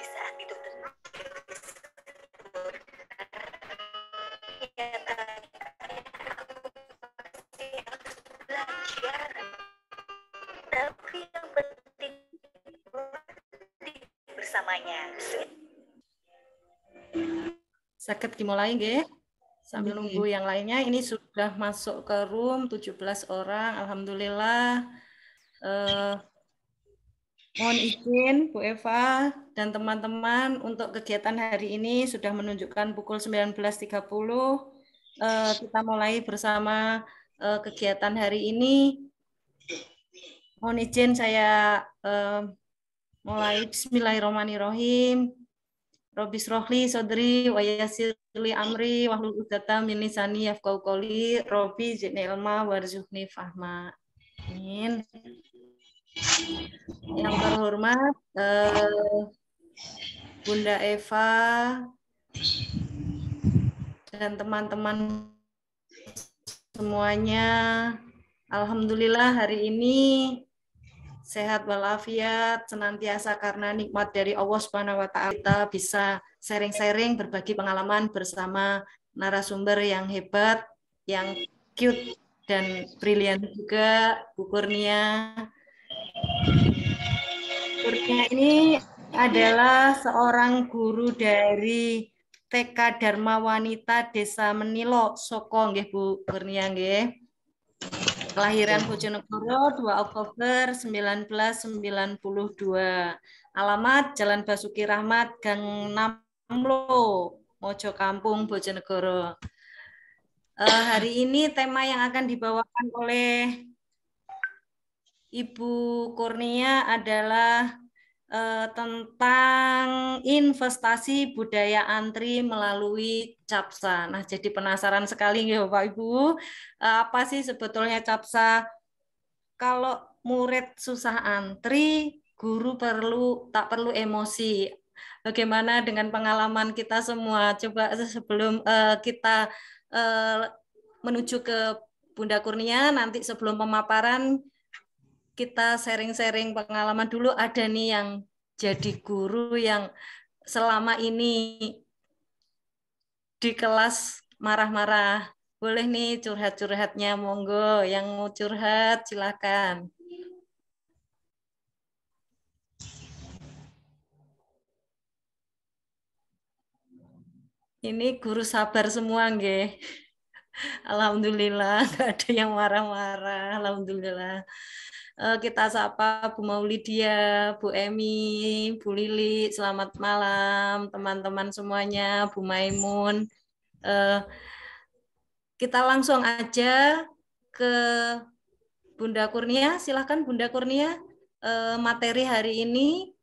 di saat itu belajar, tapi yang penting bersamanya. Sakit dimulai nggih? Sambil nunggu yang lainnya. Ini sudah masuk ke room 17 orang. Alhamdulillah. Mohon izin Bu Eva dan teman-teman untuk kegiatan hari ini sudah menunjukkan pukul 19.30. Kita mulai bersama kegiatan hari ini. Mohon izin saya mulai. Bismillahirrahmanirrahim. Robis rohli sodri wa yasirli amri wahlul 'uqdatam min lisani yafqahu qouli. Robbi zidni ilma warzuqni fahma. Amin. Yang terhormat Bunda Eva dan teman-teman semuanya, alhamdulillah hari ini sehat walafiat senantiasa karena nikmat dari Allah Subhanahu wa taala. Kita bisa sharing-sharing, berbagi pengalaman bersama narasumber yang hebat, yang cute dan brilian juga, Bu Kurnia. Kurnia ini adalah seorang guru dari TK Dharma Wanita Desa Menilo, Soko nggih Bu Kurnia nggih. Kelahiran Bojonegoro 2 Oktober 1992. Alamat Jalan Basuki Rahmat, Gang Namlo, Mojo Kampung, Bojonegoro. Hari ini tema yang akan dibawakan oleh Ibu Kurnia adalah tentang investasi budaya antri melalui CAPSA. Nah, jadi penasaran sekali ya Bapak Ibu, apa sih sebetulnya CAPSA? Kalau murid susah antri, guru tak perlu emosi. Bagaimana dengan pengalaman kita semua? Coba sebelum kita menuju ke Bunda Kurnia, nanti sebelum pemaparan kita sharing-sharing pengalaman dulu. Ada nih yang jadi guru yang selama ini di kelas marah-marah. Boleh nih curhat-curhatnya, monggo. Yang mau curhat silakan. Ini guru sabar semua nggih. Alhamdulillah nggak ada yang marah-marah. Alhamdulillah. Kita sapa Bu Maulidia, Bu Emi, Bu Lili. Selamat malam teman-teman semuanya, Bu Maimun. Kita langsung aja ke Bunda Kurnia. Silakan Bunda Kurnia. Materi hari ini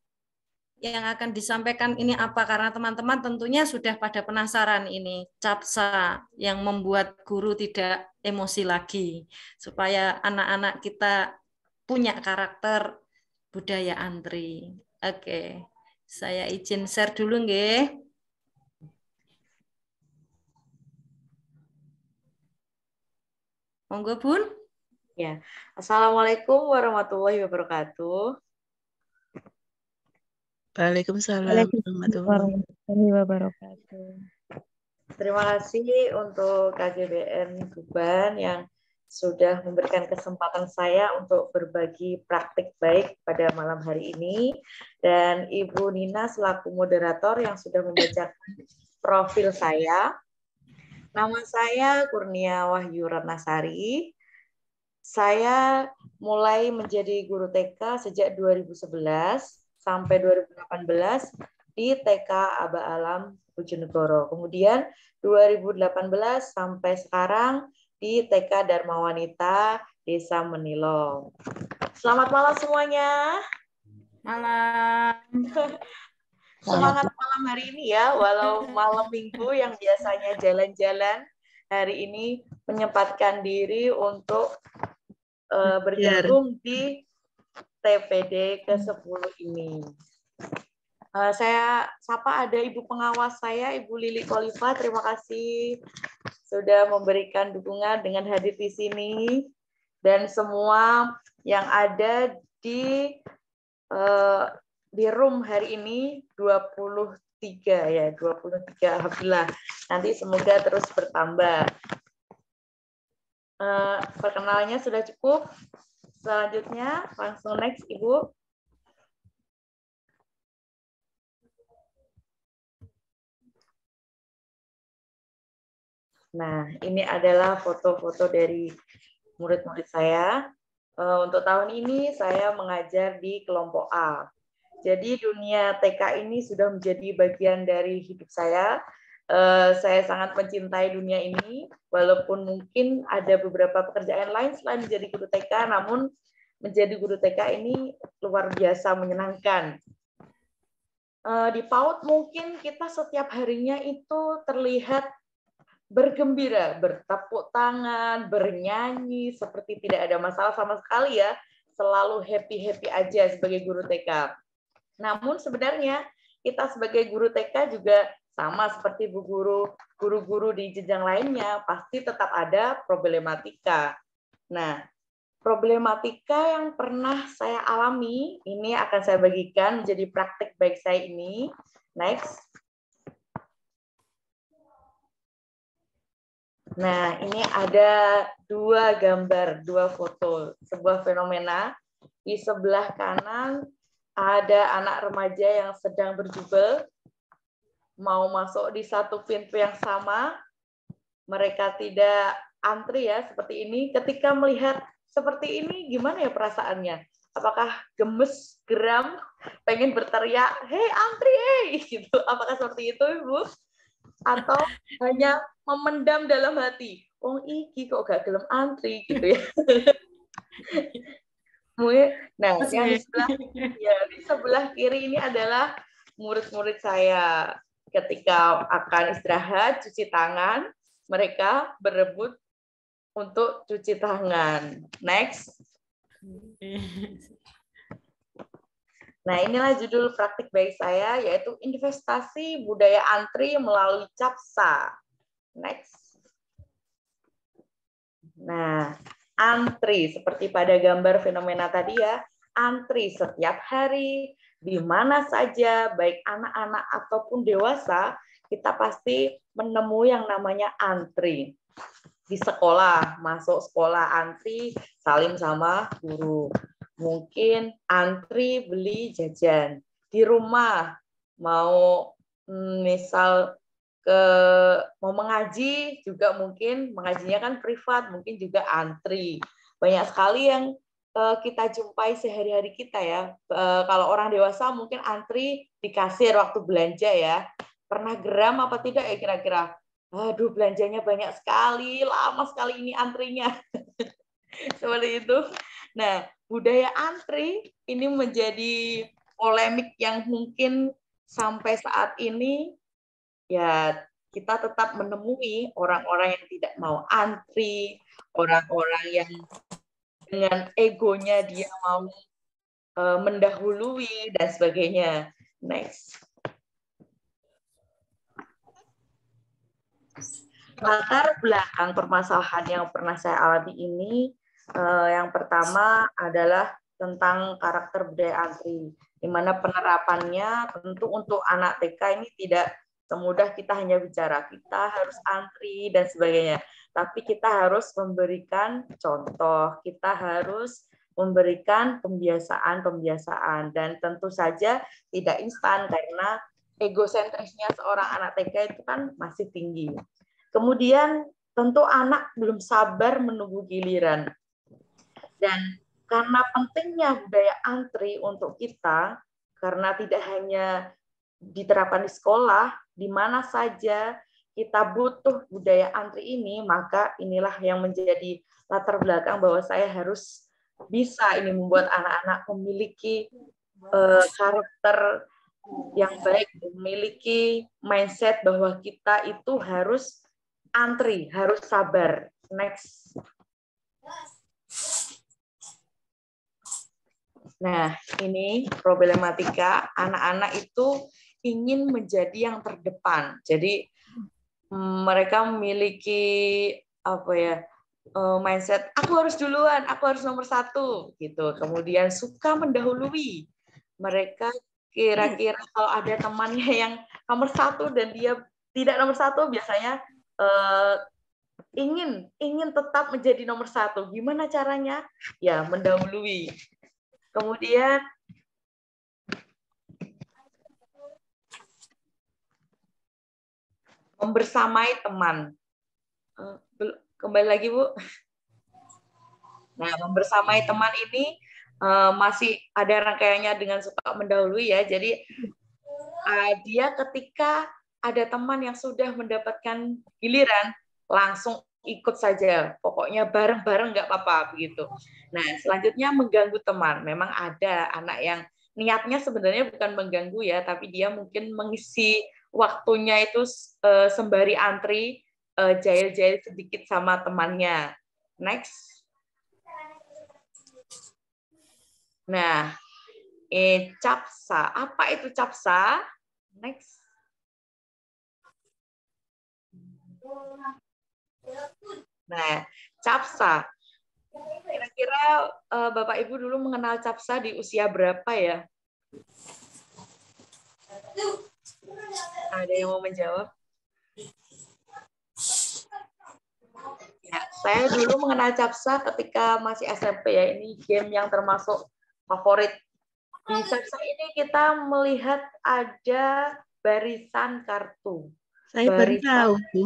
yang akan disampaikan ini apa? Karena teman-teman tentunya sudah pada penasaran ini CAPSA yang membuat guru tidak emosi lagi, supaya anak-anak kita punya karakter budaya antri. Oke, saya izin share dulu nggih. Monggo Bun. Ya, Assalamualaikum warahmatullahi wabarakatuh. Waalaikumsalam warahmatullahi wabarakatuh. Terima kasih untuk KGBN Tuban yang sudah memberikan kesempatan saya untuk berbagi praktik baik pada malam hari ini, dan Ibu Nina selaku moderator yang sudah membacakan profil saya. Nama saya Kurnia Wahyu Ratnasari. Saya mulai menjadi guru TK sejak 2011 sampai 2018 di TK Aba Alam Bojonegoro. Kemudian 2018 sampai sekarang di TK Dharma Wanita Desa Menilo. Selamat malam semuanya. Malam. Semangat malam hari ini ya, walau malam minggu yang biasanya jalan-jalan, hari ini menyempatkan diri untuk bergabung di TPD ke-10 ini. Saya sapa ada Ibu pengawas saya, Ibu Lili Kolifa. Terima kasih sudah memberikan dukungan dengan hadir di sini. Dan semua yang ada di di room hari ini 23 ya, 23 alhamdulillah. Nanti semoga terus bertambah. Perkenalannya sudah cukup. Selanjutnya langsung next Ibu. Nah, ini adalah foto-foto dari murid-murid saya. Untuk tahun ini saya mengajar di kelompok A. Jadi dunia TK ini sudah menjadi bagian dari hidup saya. Saya sangat mencintai dunia ini, walaupun mungkin ada beberapa pekerjaan lain selain menjadi guru TK, namun menjadi guru TK ini luar biasa menyenangkan. Di PAUD mungkin kita setiap harinya itu terlihat bergembira, bertepuk tangan, bernyanyi, seperti tidak ada masalah sama sekali ya, selalu happy-happy aja sebagai guru TK. Namun sebenarnya kita sebagai guru TK juga sama seperti guru-guru di jenjang lainnya, pasti tetap ada problematika. Nah, problematika yang pernah saya alami, ini akan saya bagikan menjadi praktik baik saya ini. Next. Nah, ini ada dua gambar, dua foto, sebuah fenomena. Di sebelah kanan ada anak remaja yang sedang berjubel, mau masuk di satu pintu yang sama. Mereka tidak antri ya, seperti ini. Ketika melihat seperti ini, gimana ya perasaannya? Apakah gemes, geram, pengen berteriak, hei antri, hei, gitu. Apakah seperti itu, Ibu? Atau hanya memendam dalam hati, oh iki kok gak gelem antri gitu ya. Nah, yang di sebelah kiri ini adalah murid-murid saya. Ketika akan istirahat, cuci tangan, mereka berebut untuk cuci tangan. Next. Nah, inilah judul praktik baik saya, yaitu investasi budaya antri melalui CAPSA. Next. Nah, antri, seperti pada gambar fenomena tadi ya, antri setiap hari, di mana saja, baik anak-anak ataupun dewasa, kita pasti menemui yang namanya antri. Di sekolah, masuk sekolah antri, salim sama guru. Mungkin antri beli jajan. Di rumah mau misal mau mengaji juga mungkin mengajinya kan privat, mungkin juga antri. Banyak sekali yang kita jumpai sehari-hari kita ya. Kalau orang dewasa mungkin antri di kasir waktu belanja ya. Pernah geram apa tidak ya kira-kira? Aduh, belanjanya banyak sekali, lama sekali ini antrinya. Seperti itu. Nah, budaya antri ini menjadi polemik yang mungkin sampai saat ini ya kita tetap menemui orang-orang yang tidak mau antri, orang-orang yang dengan egonya dia mau mendahului dan sebagainya. Next. Latar belakang permasalahan yang pernah saya alami ini, yang pertama adalah tentang karakter budaya antri, di mana penerapannya tentu untuk anak TK ini tidak semudah kita hanya bicara, kita harus antri dan sebagainya. Tapi kita harus memberikan contoh, kita harus memberikan pembiasaan, dan tentu saja tidak instan karena egosentrisnya seorang anak TK itu kan masih tinggi. Kemudian tentu anak belum sabar menunggu giliran. Dan karena pentingnya budaya antri untuk kita, karena tidak hanya diterapkan di sekolah, di mana saja kita butuh budaya antri ini, maka inilah yang menjadi latar belakang bahwa saya harus bisa ini membuat anak-anak memiliki karakter yang baik, memiliki mindset bahwa kita itu harus antri, harus sabar. Next. Nah, ini problematika anak-anak itu ingin menjadi yang terdepan. Jadi mereka memiliki apa ya, mindset aku harus duluan, aku harus nomor 1 gitu. Kemudian suka mendahului. Mereka kira-kira kalau ada temannya yang nomor 1 dan dia tidak nomor 1, biasanya ingin tetap menjadi nomor 1. Gimana caranya? Ya, mendahului. Kemudian membersamai teman. Kembali lagi, Bu. Nah, membersamai teman ini masih ada rangkaiannya dengan suka mendahului ya. Jadi dia ketika ada teman yang sudah mendapatkan giliran, langsung ikut saja. Pokoknya bareng-bareng nggak apa-apa begitu. Nah, selanjutnya mengganggu teman. Memang ada anak yang niatnya sebenarnya bukan mengganggu ya, tapi dia mungkin mengisi waktunya itu sembari antri, jahil-jahil sedikit sama temannya. Next. Nah, capsa. Apa itu capsa? Next. Nah, capsa. Kira-kira Bapak Ibu dulu mengenal capsa di usia berapa ya? Ada yang mau menjawab? Ya, saya dulu mengenal capsa ketika masih SMP ya. Ini game yang termasuk favorit. Di capsa ini kita melihat ada barisan kartu. Saya baru tahu, Bu.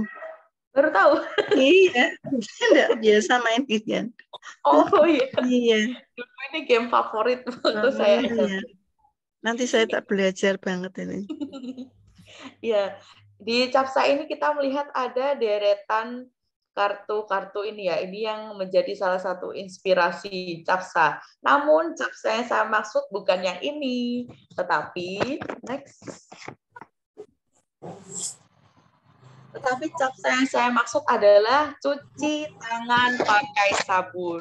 Baru tahu? Iya, enggak biasa main ginian. Oh iya. Iya. Dulu ini game favorit waktu saya SMP. Iya. Nanti saya tak belajar banget ini. Ya, di capsa ini kita melihat ada deretan kartu-kartu ini ya. Ini yang menjadi salah satu inspirasi capsa. Namun capsa yang saya maksud bukan yang ini, tetapi next. Tetapi capsa yang saya maksud adalah cuci tangan pakai sabun.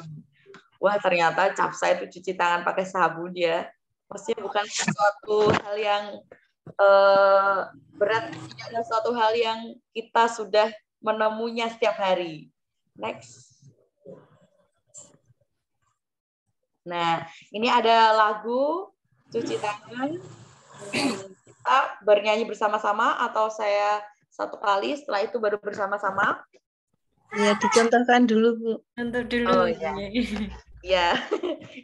Wah, ternyata capsa itu cuci tangan pakai sabun ya. Pasti bukan sesuatu hal yang berat, tidak ada suatu hal yang kita sudah menemunya setiap hari. Next. Nah, ini ada lagu cuci tangan. Kita bernyanyi bersama-sama atau saya satu kali, setelah itu baru bersama-sama? Ya, dicontohkan dulu, Bu. Contoh dulu. Oh ya. Ya,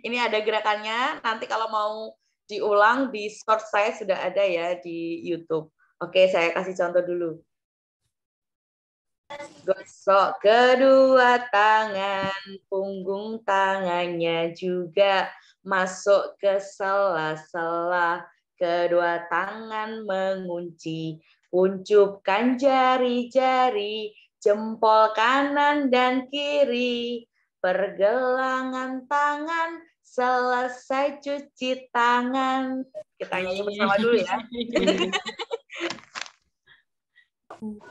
ini ada gerakannya. Nanti kalau mau diulang di short saya sudah ada ya di YouTube. Oke, saya kasih contoh dulu. Gosok kedua tangan, punggung tangannya juga masuk ke sela-sela. Kedua tangan mengunci, uncupkan jari-jari, jempol kanan dan kiri. Pergelangan tangan, selesai cuci tangan. Kita nyanyi bersama dulu ya.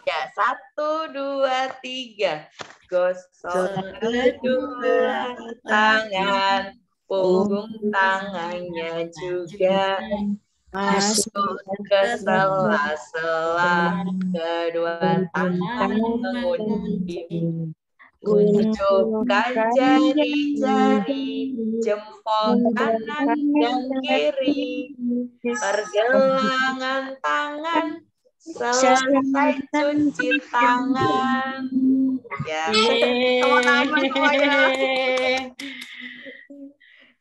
Ya, 1, 2, 3. Gosok kedua tangan, punggung tangannya juga masuk ke sela-sela. Kedua tangan mengunci, uncupkan jari-jari, jempol kanan dan kiri. Pergelangan tangan, selesai cuci tangan. Ya, teman-teman semuanya.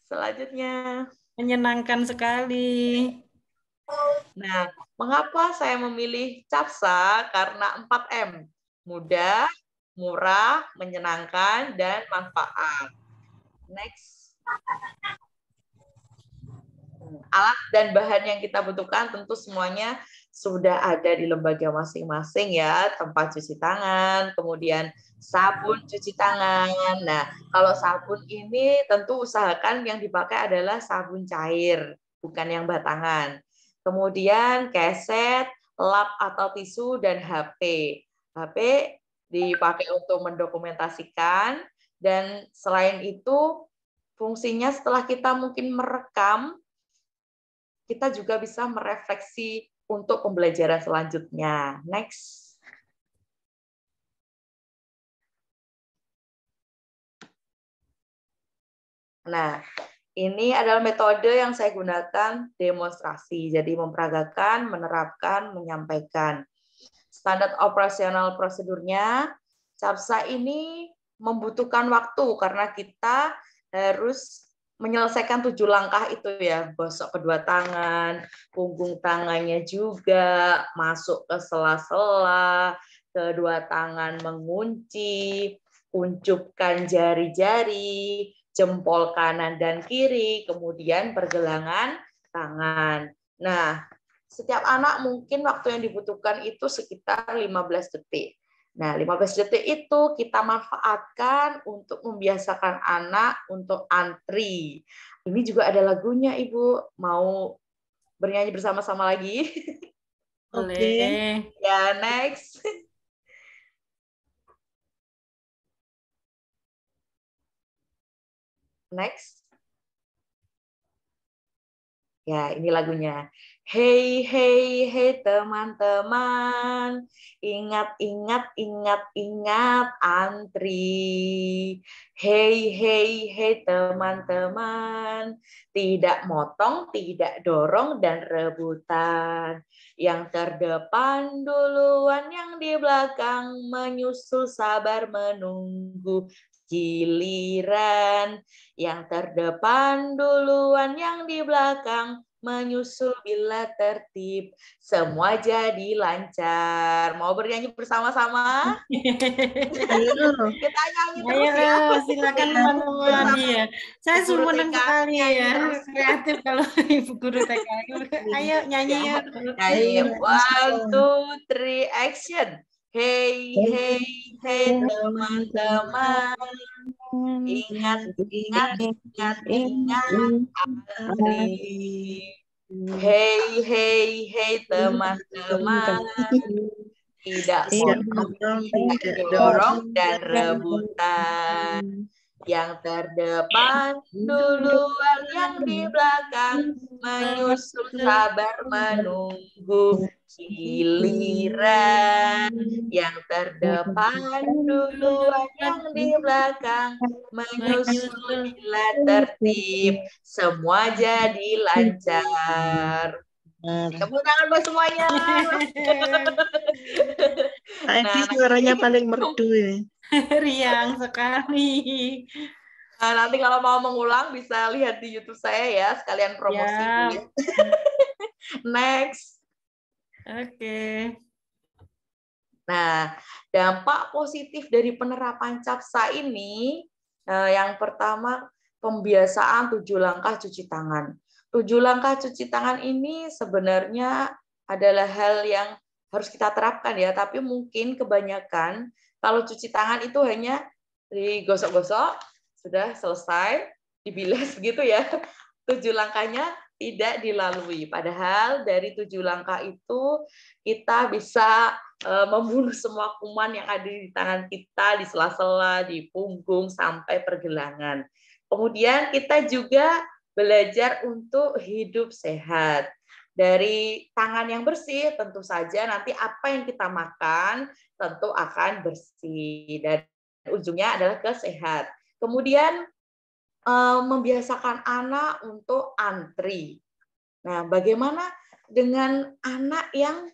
Selanjutnya. Menyenangkan sekali. Nah, mengapa saya memilih capsa? Karena 4M. Mudah, murah, menyenangkan, dan manfaat. Next. Alat dan bahan yang kita butuhkan tentu semuanya sudah ada di lembaga masing-masing ya, tempat cuci tangan, kemudian sabun cuci tangan. Nah, kalau sabun ini tentu usahakan yang dipakai adalah sabun cair, bukan yang batangan. Kemudian keset, lap atau tisu, dan HP. HP dipakai untuk mendokumentasikan, dan selain itu fungsinya setelah kita mungkin merekam, kita juga bisa merefleksi untuk pembelajaran selanjutnya. Next. Nah, Ini adalah metode yang saya gunakan demonstrasi. Jadi memperagakan, menerapkan, menyampaikan. Standar operasional prosedurnya, CAPSA ini membutuhkan waktu karena kita harus menyelesaikan 7 langkah itu ya. Gosok kedua tangan, punggung tangannya juga, masuk ke sela-sela, kedua tangan mengunci, uncupkan jari-jari, jempol kanan dan kiri, kemudian pergelangan tangan. Nah, setiap anak mungkin waktu yang dibutuhkan itu sekitar 15 detik. Nah, 15 detik itu kita manfaatkan untuk membiasakan anak untuk antri. Ini juga ada lagunya, Ibu. Mau bernyanyi bersama-sama lagi? Boleh. Ya, next. Next. Ya, ini lagunya. Hey, hey, hey teman-teman, ingat, ingat antri. Hey, hey, hey teman-teman, tidak motong, tidak dorong, dan rebutan. Yang terdepan duluan, yang di belakang menyusul sabar menunggu giliran. Yang terdepan duluan, yang di belakang menyusul bila tertib. Semua jadi lancar. Mau bernyanyi bersama-sama? Ayo. Kita nyanyi Ayo, terus ya. silakan teman-teman. Iya, saya Ibu guru senang TK sekali nyanyi ya. terus. Kreatif kalau ibu guru TK. Ayo nyanyi Ya, yuk. nyanyi. Ayo, 1, 2, 3, action. Hey, hey, hey teman-teman. Ingat, antri. Hey, hey, hey teman-teman. Tidak motong, tidak dorong, dan rebutan. Yang terdepan duluan, yang di belakang menyusul sabar menunggu giliran. Yang terdepan duluan, yang di belakang menyusul bila tertib. Semua jadi lancar. Tepuk tangan buat semuanya. Pak Edi Nah, suaranya paling merdu ya. Riang sekali. nanti kalau mau mengulang bisa lihat di YouTube saya ya, sekalian promosi. Ya. Next. Oke. Nah, dampak positif dari penerapan CAPSA ini, yang pertama pembiasaan 7 langkah cuci tangan. 7 langkah cuci tangan ini sebenarnya adalah hal yang harus kita terapkan ya, tapi mungkin kebanyakan kalau cuci tangan itu hanya digosok-gosok, sudah selesai, dibilas begitu ya. 7 langkahnya tidak dilalui. Padahal dari 7 langkah itu kita bisa membunuh semua kuman yang ada di tangan kita, di sela-sela, di punggung, sampai pergelangan. Kemudian kita juga belajar untuk hidup sehat. Dari tangan yang bersih, tentu saja nanti apa yang kita makan tentu akan bersih. Dan ujungnya adalah kesehat. Kemudian membiasakan anak untuk antri. Nah, bagaimana dengan anak yang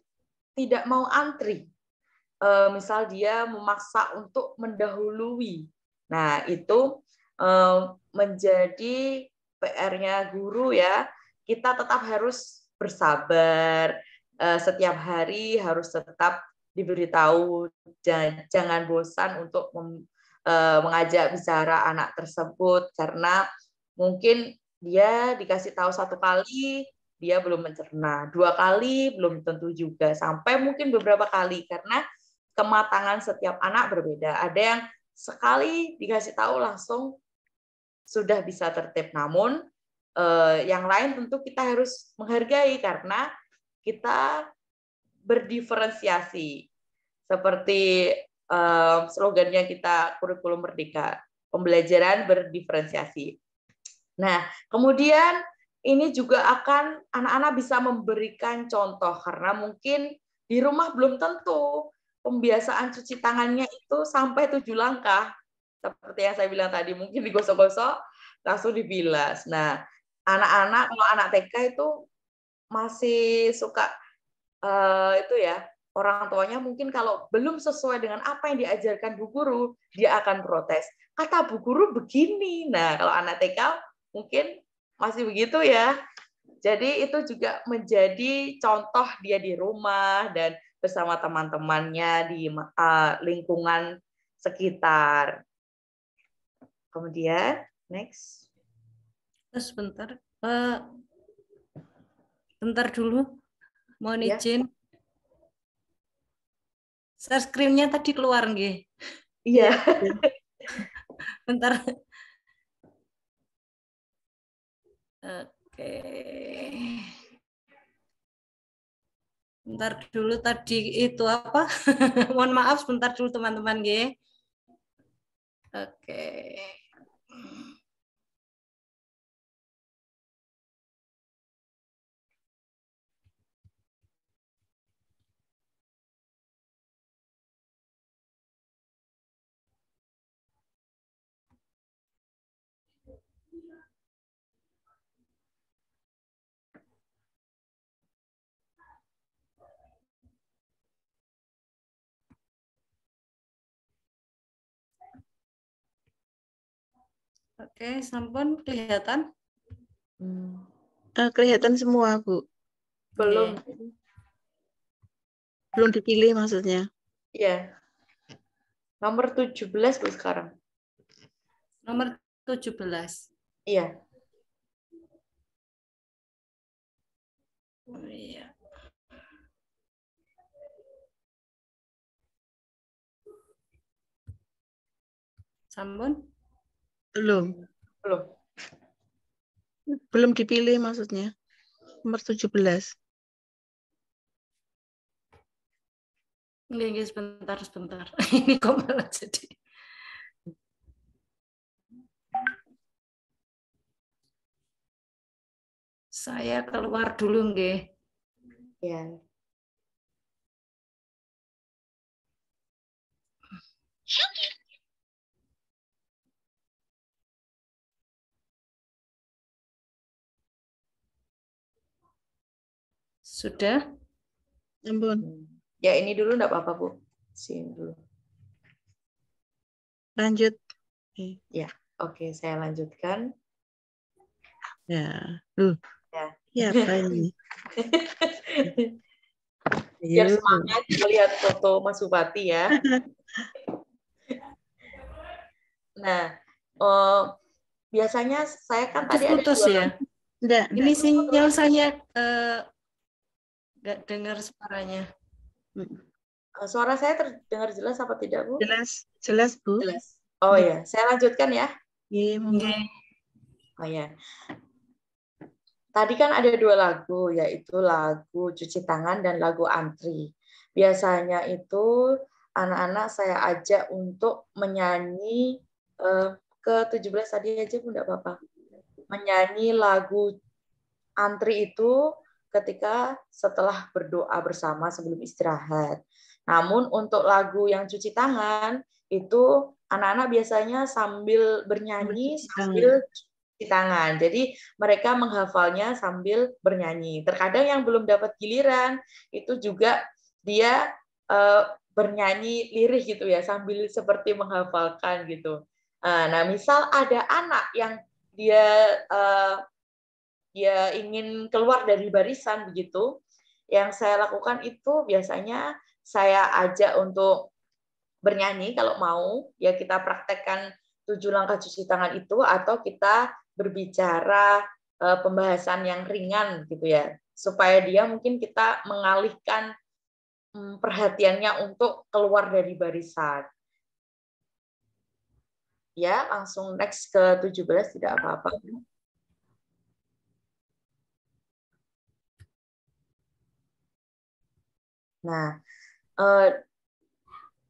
tidak mau antri? Misal dia memaksa untuk mendahului. Nah, itu menjadi PR-nya guru ya. Kita tetap harus bersabar. Setiap hari harus tetap diberitahu. Jangan bosan untuk mengajak bicara anak tersebut, karena mungkin dia dikasih tahu 1 kali, dia belum mencerna, 2 kali belum tentu juga, sampai mungkin beberapa kali, karena kematangan setiap anak berbeda. Ada yang sekali dikasih tahu langsung sudah bisa tertib, namun yang lain tentu kita harus menghargai karena kita berdiferensiasi. Seperti slogannya kita kurikulum merdeka, pembelajaran berdiferensiasi. Nah, kemudian ini juga akan anak-anak bisa memberikan contoh, karena mungkin di rumah belum tentu pembiasaan cuci tangannya itu sampai 7 langkah. Seperti yang saya bilang tadi, mungkin digosok-gosok, langsung dibilas. Nah, anak-anak kalau anak TK itu masih suka itu ya, orang tuanya mungkin kalau belum sesuai dengan apa yang diajarkan Bu Guru, dia akan protes. Kata Bu Guru begini. Nah, kalau anak TK mungkin masih begitu ya. Jadi itu juga menjadi contoh dia di rumah dan bersama teman-temannya di lingkungan sekitar. Kemudian, next. Sebentar. Bentar dulu. Mohon Ya. izin. Share screen-nya tadi keluar nggih. Iya. Bentar. Oke. Bentar dulu tadi itu apa? Mohon maaf sebentar dulu teman-teman nggih. Oke. Oke, sampun kelihatan? Kelihatan semua, Bu. Belum. Belum dipilih maksudnya. Iya. Nomor 17 Bu sekarang. Nomor 17. Iya. Oh, iya. Sampun? Belum. Belum. Belum dipilih maksudnya. Nomor 17. Nggih, sebentar. Ini kok malah jadi. Saya keluar dulu nggih. Ya. Sudah? Ampun. Ya ini dulu enggak apa-apa Bu. Sini dulu. Lanjut. Ya, oke, saya lanjutkan. Ya. Ya. Ya, apa ini? Biar Ayo. semangat melihat foto Mas Bupati ya. Nah, biasanya saya kan tadi ada Putus dua. ya? Enggak. Ini sinyal saya nggak dengar suaranya. Suara saya terdengar jelas apa tidak, Bu? Jelas, Bu. Jelas. Oh ya, saya lanjutkan ya. Iya, monggo. Oh ya. Tadi kan ada dua lagu, yaitu lagu Cuci Tangan dan lagu Antri. Biasanya itu anak-anak saya ajak untuk menyanyi ke 17 tadi aja, Bu, enggak apa-apa. Menyanyi lagu Antri itu ketika setelah berdoa bersama sebelum istirahat. Namun untuk lagu yang Cuci Tangan itu anak-anak biasanya sambil bernyanyi sambil cuci tangan. Jadi mereka menghafalnya sambil bernyanyi. Terkadang yang belum dapat giliran itu juga dia bernyanyi lirih gitu ya sambil seperti menghafalkan gitu. Nah, misal ada anak yang dia ingin keluar dari barisan begitu, yang saya lakukan itu biasanya saya ajak untuk bernyanyi kalau mau, ya kita praktekkan 7 langkah cuci tangan itu, atau kita berbicara pembahasan yang ringan gitu ya, supaya dia mungkin kita mengalihkan perhatiannya untuk keluar dari barisan. Ya, langsung next ke 17 tidak apa-apa. Nah,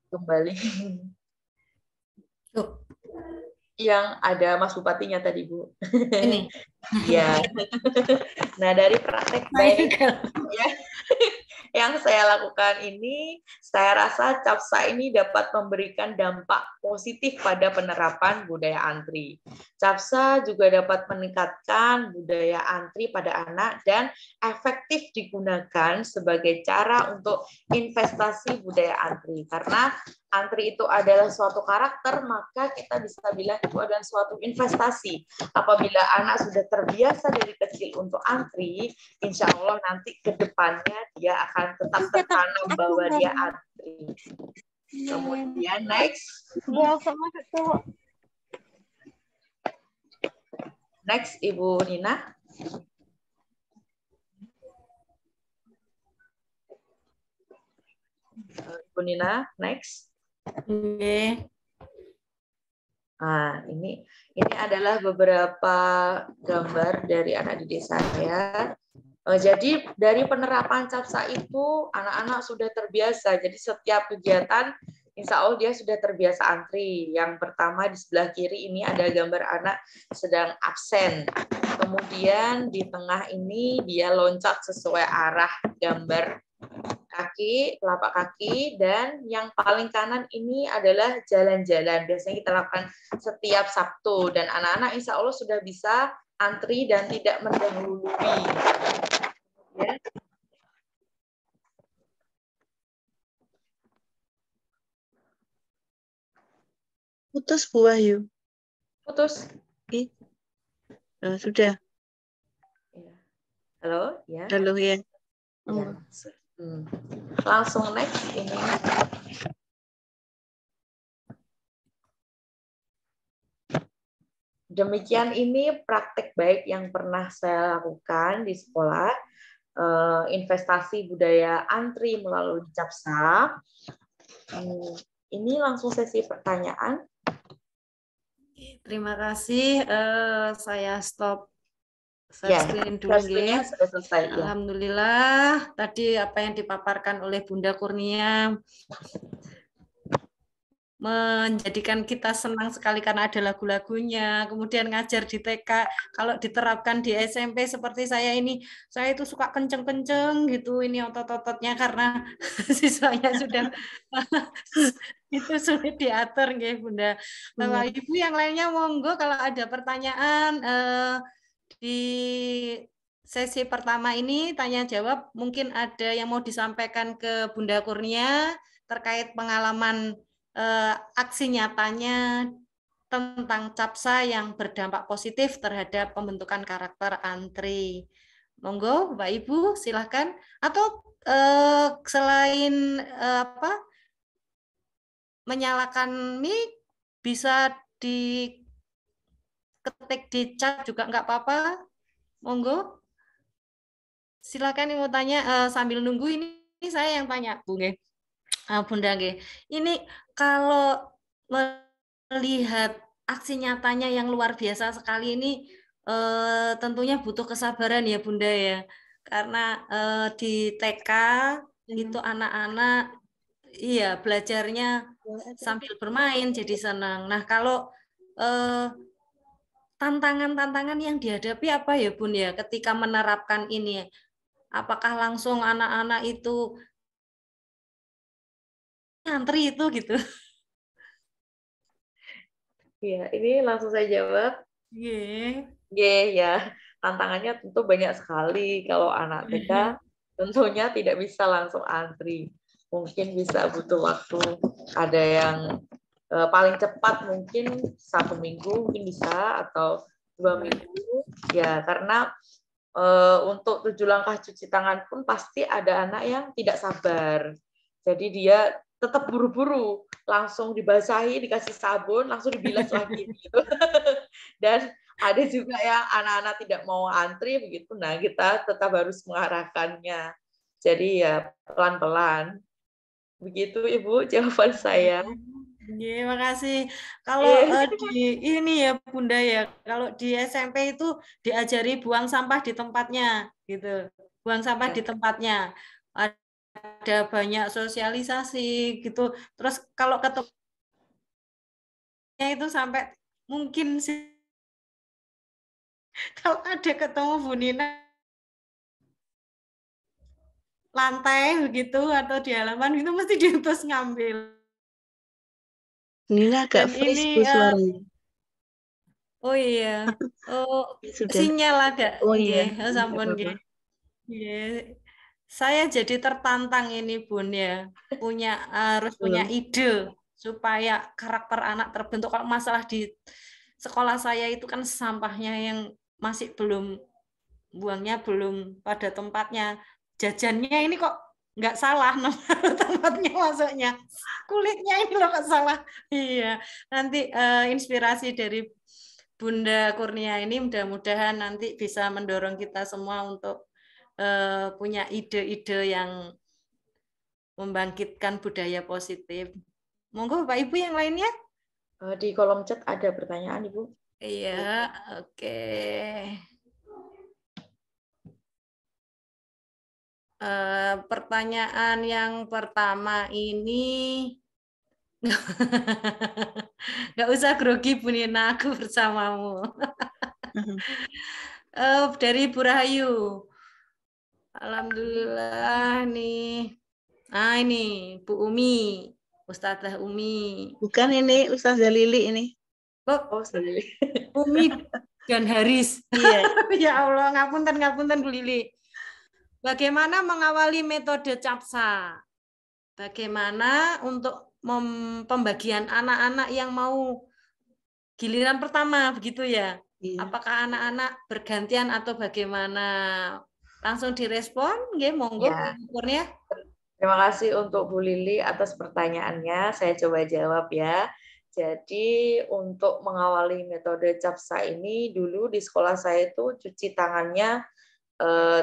kembali yang ada Mas Bupatinya tadi, Bu. Ini. Ya. Nah, dari praktek baik ya yang saya lakukan ini, saya rasa CAPSA ini dapat memberikan dampak positif pada penerapan budaya antri. CAPSA juga dapat meningkatkan budaya antri pada anak dan efektif digunakan sebagai cara untuk investasi budaya antri. Karena antri itu adalah suatu karakter, maka kita bisa bilang itu adalah suatu investasi. Apabila anak sudah terbiasa dari kecil untuk antri, insya Allah nanti ke depannya dia akan tetap tertanam bahwa dia antri. Kemudian next Ibu Nina. Ibu Nina, next. Oke. Nah, ini adalah beberapa gambar dari anak didik saya. Jadi dari penerapan CAPSA itu anak-anak sudah terbiasa. Jadi setiap kegiatan, insya Allah dia sudah terbiasa antri. Yang pertama di sebelah kiri ini ada gambar anak sedang absen. Kemudian di tengah ini dia loncat sesuai arah gambar kaki, telapak kaki, dan yang paling kanan ini adalah jalan-jalan. Biasanya kita lakukan setiap Sabtu, dan anak-anak insya Allah sudah bisa antri dan tidak mendahului. Ya. Putus Bu Wahyu. Putus. Sudah. Halo, ya. Halo ya. Ya. Langsung next ini. Demikian ini praktek baik yang pernah saya lakukan di sekolah, investasi budaya antri melalui CAPSA. Ini langsung sesi pertanyaan. Terima kasih. Saya stop screen dulu. Sudah selesai. Alhamdulillah. Tadi apa yang dipaparkan oleh Bunda Kurnia menjadikan kita senang sekali karena ada lagu-lagunya. Kemudian ngajar di TK, kalau diterapkan di SMP seperti saya ini, saya itu suka kenceng-kenceng gitu ini otot-ototnya karena siswanya sudah itu sulit diatur nggih Bunda. Bapak Ibu yang lainnya monggo kalau ada pertanyaan di sesi pertama ini tanya jawab, mungkin ada yang mau disampaikan ke Bunda Kurnia terkait pengalaman aksi nyatanya tentang CAPSA yang berdampak positif terhadap pembentukan karakter antri. Monggo, Bapak Ibu, silahkan. Atau selain menyalakan mic, bisa diketik di chat juga nggak apa-apa. Monggo. Silakan yang mau tanya sambil nunggu ini saya yang tanya, Bu. Bunda, ini kalau melihat aksi nyatanya yang luar biasa sekali ini tentunya butuh kesabaran ya Bunda ya, karena di TK itu anak-anak iya belajarnya sambil bermain jadi senang. Nah kalau tantangan-tantangan yang dihadapi apa ya Bun ya ketika menerapkan ini, apakah langsung anak-anak itu ngantri itu gitu? Iya, ini langsung saya jawab. Ya. Tantangannya tentu banyak sekali. Kalau anak TK tentunya tidak bisa langsung antri. Mungkin bisa butuh waktu. Ada yang paling cepat mungkin 1 minggu mungkin bisa, atau 2 minggu. Ya, karena untuk 7 langkah cuci tangan pun pasti ada anak yang tidak sabar. Jadi dia tetap buru-buru, langsung dibasahi, dikasih sabun, langsung dibilas lagi gitu. Dan ada juga yang anak-anak tidak mau antri begitu. Nah, kita tetap harus mengarahkannya. Jadi ya pelan-pelan. Begitu Ibu jawaban saya. Terima kasih. Kalau di ini ya Bunda ya, kalau di SMP itu diajari buang sampah di tempatnya gitu. Buang sampah di tempatnya. Ada banyak sosialisasi gitu. Terus kalau ketemunya itu sampai mungkin sih kalau ada ketemu Bu Nina lantai begitu atau di halaman itu mesti diutus ngambil. Nina agak Dan freeze ini Bu suaranya. oh iya. Oh, Sudah. sinyal agak Oh iya, nggih, nggak sampun apa-apa. nggih. Nggih. Saya jadi tertantang ini Bun ya. Harus punya Betul. ide supaya karakter anak terbentuk. Kalau masalah di sekolah saya itu kan sampahnya yang masih belum buangnya belum pada tempatnya. Jajannya ini kok nggak salah nomor tempatnya masuknya. Kulitnya ini loh kok salah. Iya. Nanti inspirasi dari Bunda Kurnia ini mudah-mudahan nanti bisa mendorong kita semua untuk punya ide-ide yang membangkitkan budaya positif. Monggo Bapak Ibu yang lainnya. Di kolom chat ada pertanyaan, Ibu. Iya, oke. Pertanyaan yang pertama ini nggak usah grogi Bu Nina, aku bersamamu. Dari Bu Rahayu. Alhamdulillah nih. Ah ini Bu Umi, Ustazah Umi. Bukan ini Ustazah Lili ini. Oh, sorry. Umi dan Haris. Iya. Ya Allah, ngapunten Bu Lili. Bagaimana mengawali metode CAPSA? Bagaimana untuk pembagian anak-anak yang mau giliran pertama begitu ya? Iya. Apakah anak-anak bergantian atau bagaimana? Langsung direspon, nggih, monggo Ya. Kurnia. Terima kasih untuk Bu Lili atas pertanyaannya. Saya coba jawab ya. Jadi untuk mengawali metode CAPSA ini dulu di sekolah saya itu cuci tangannya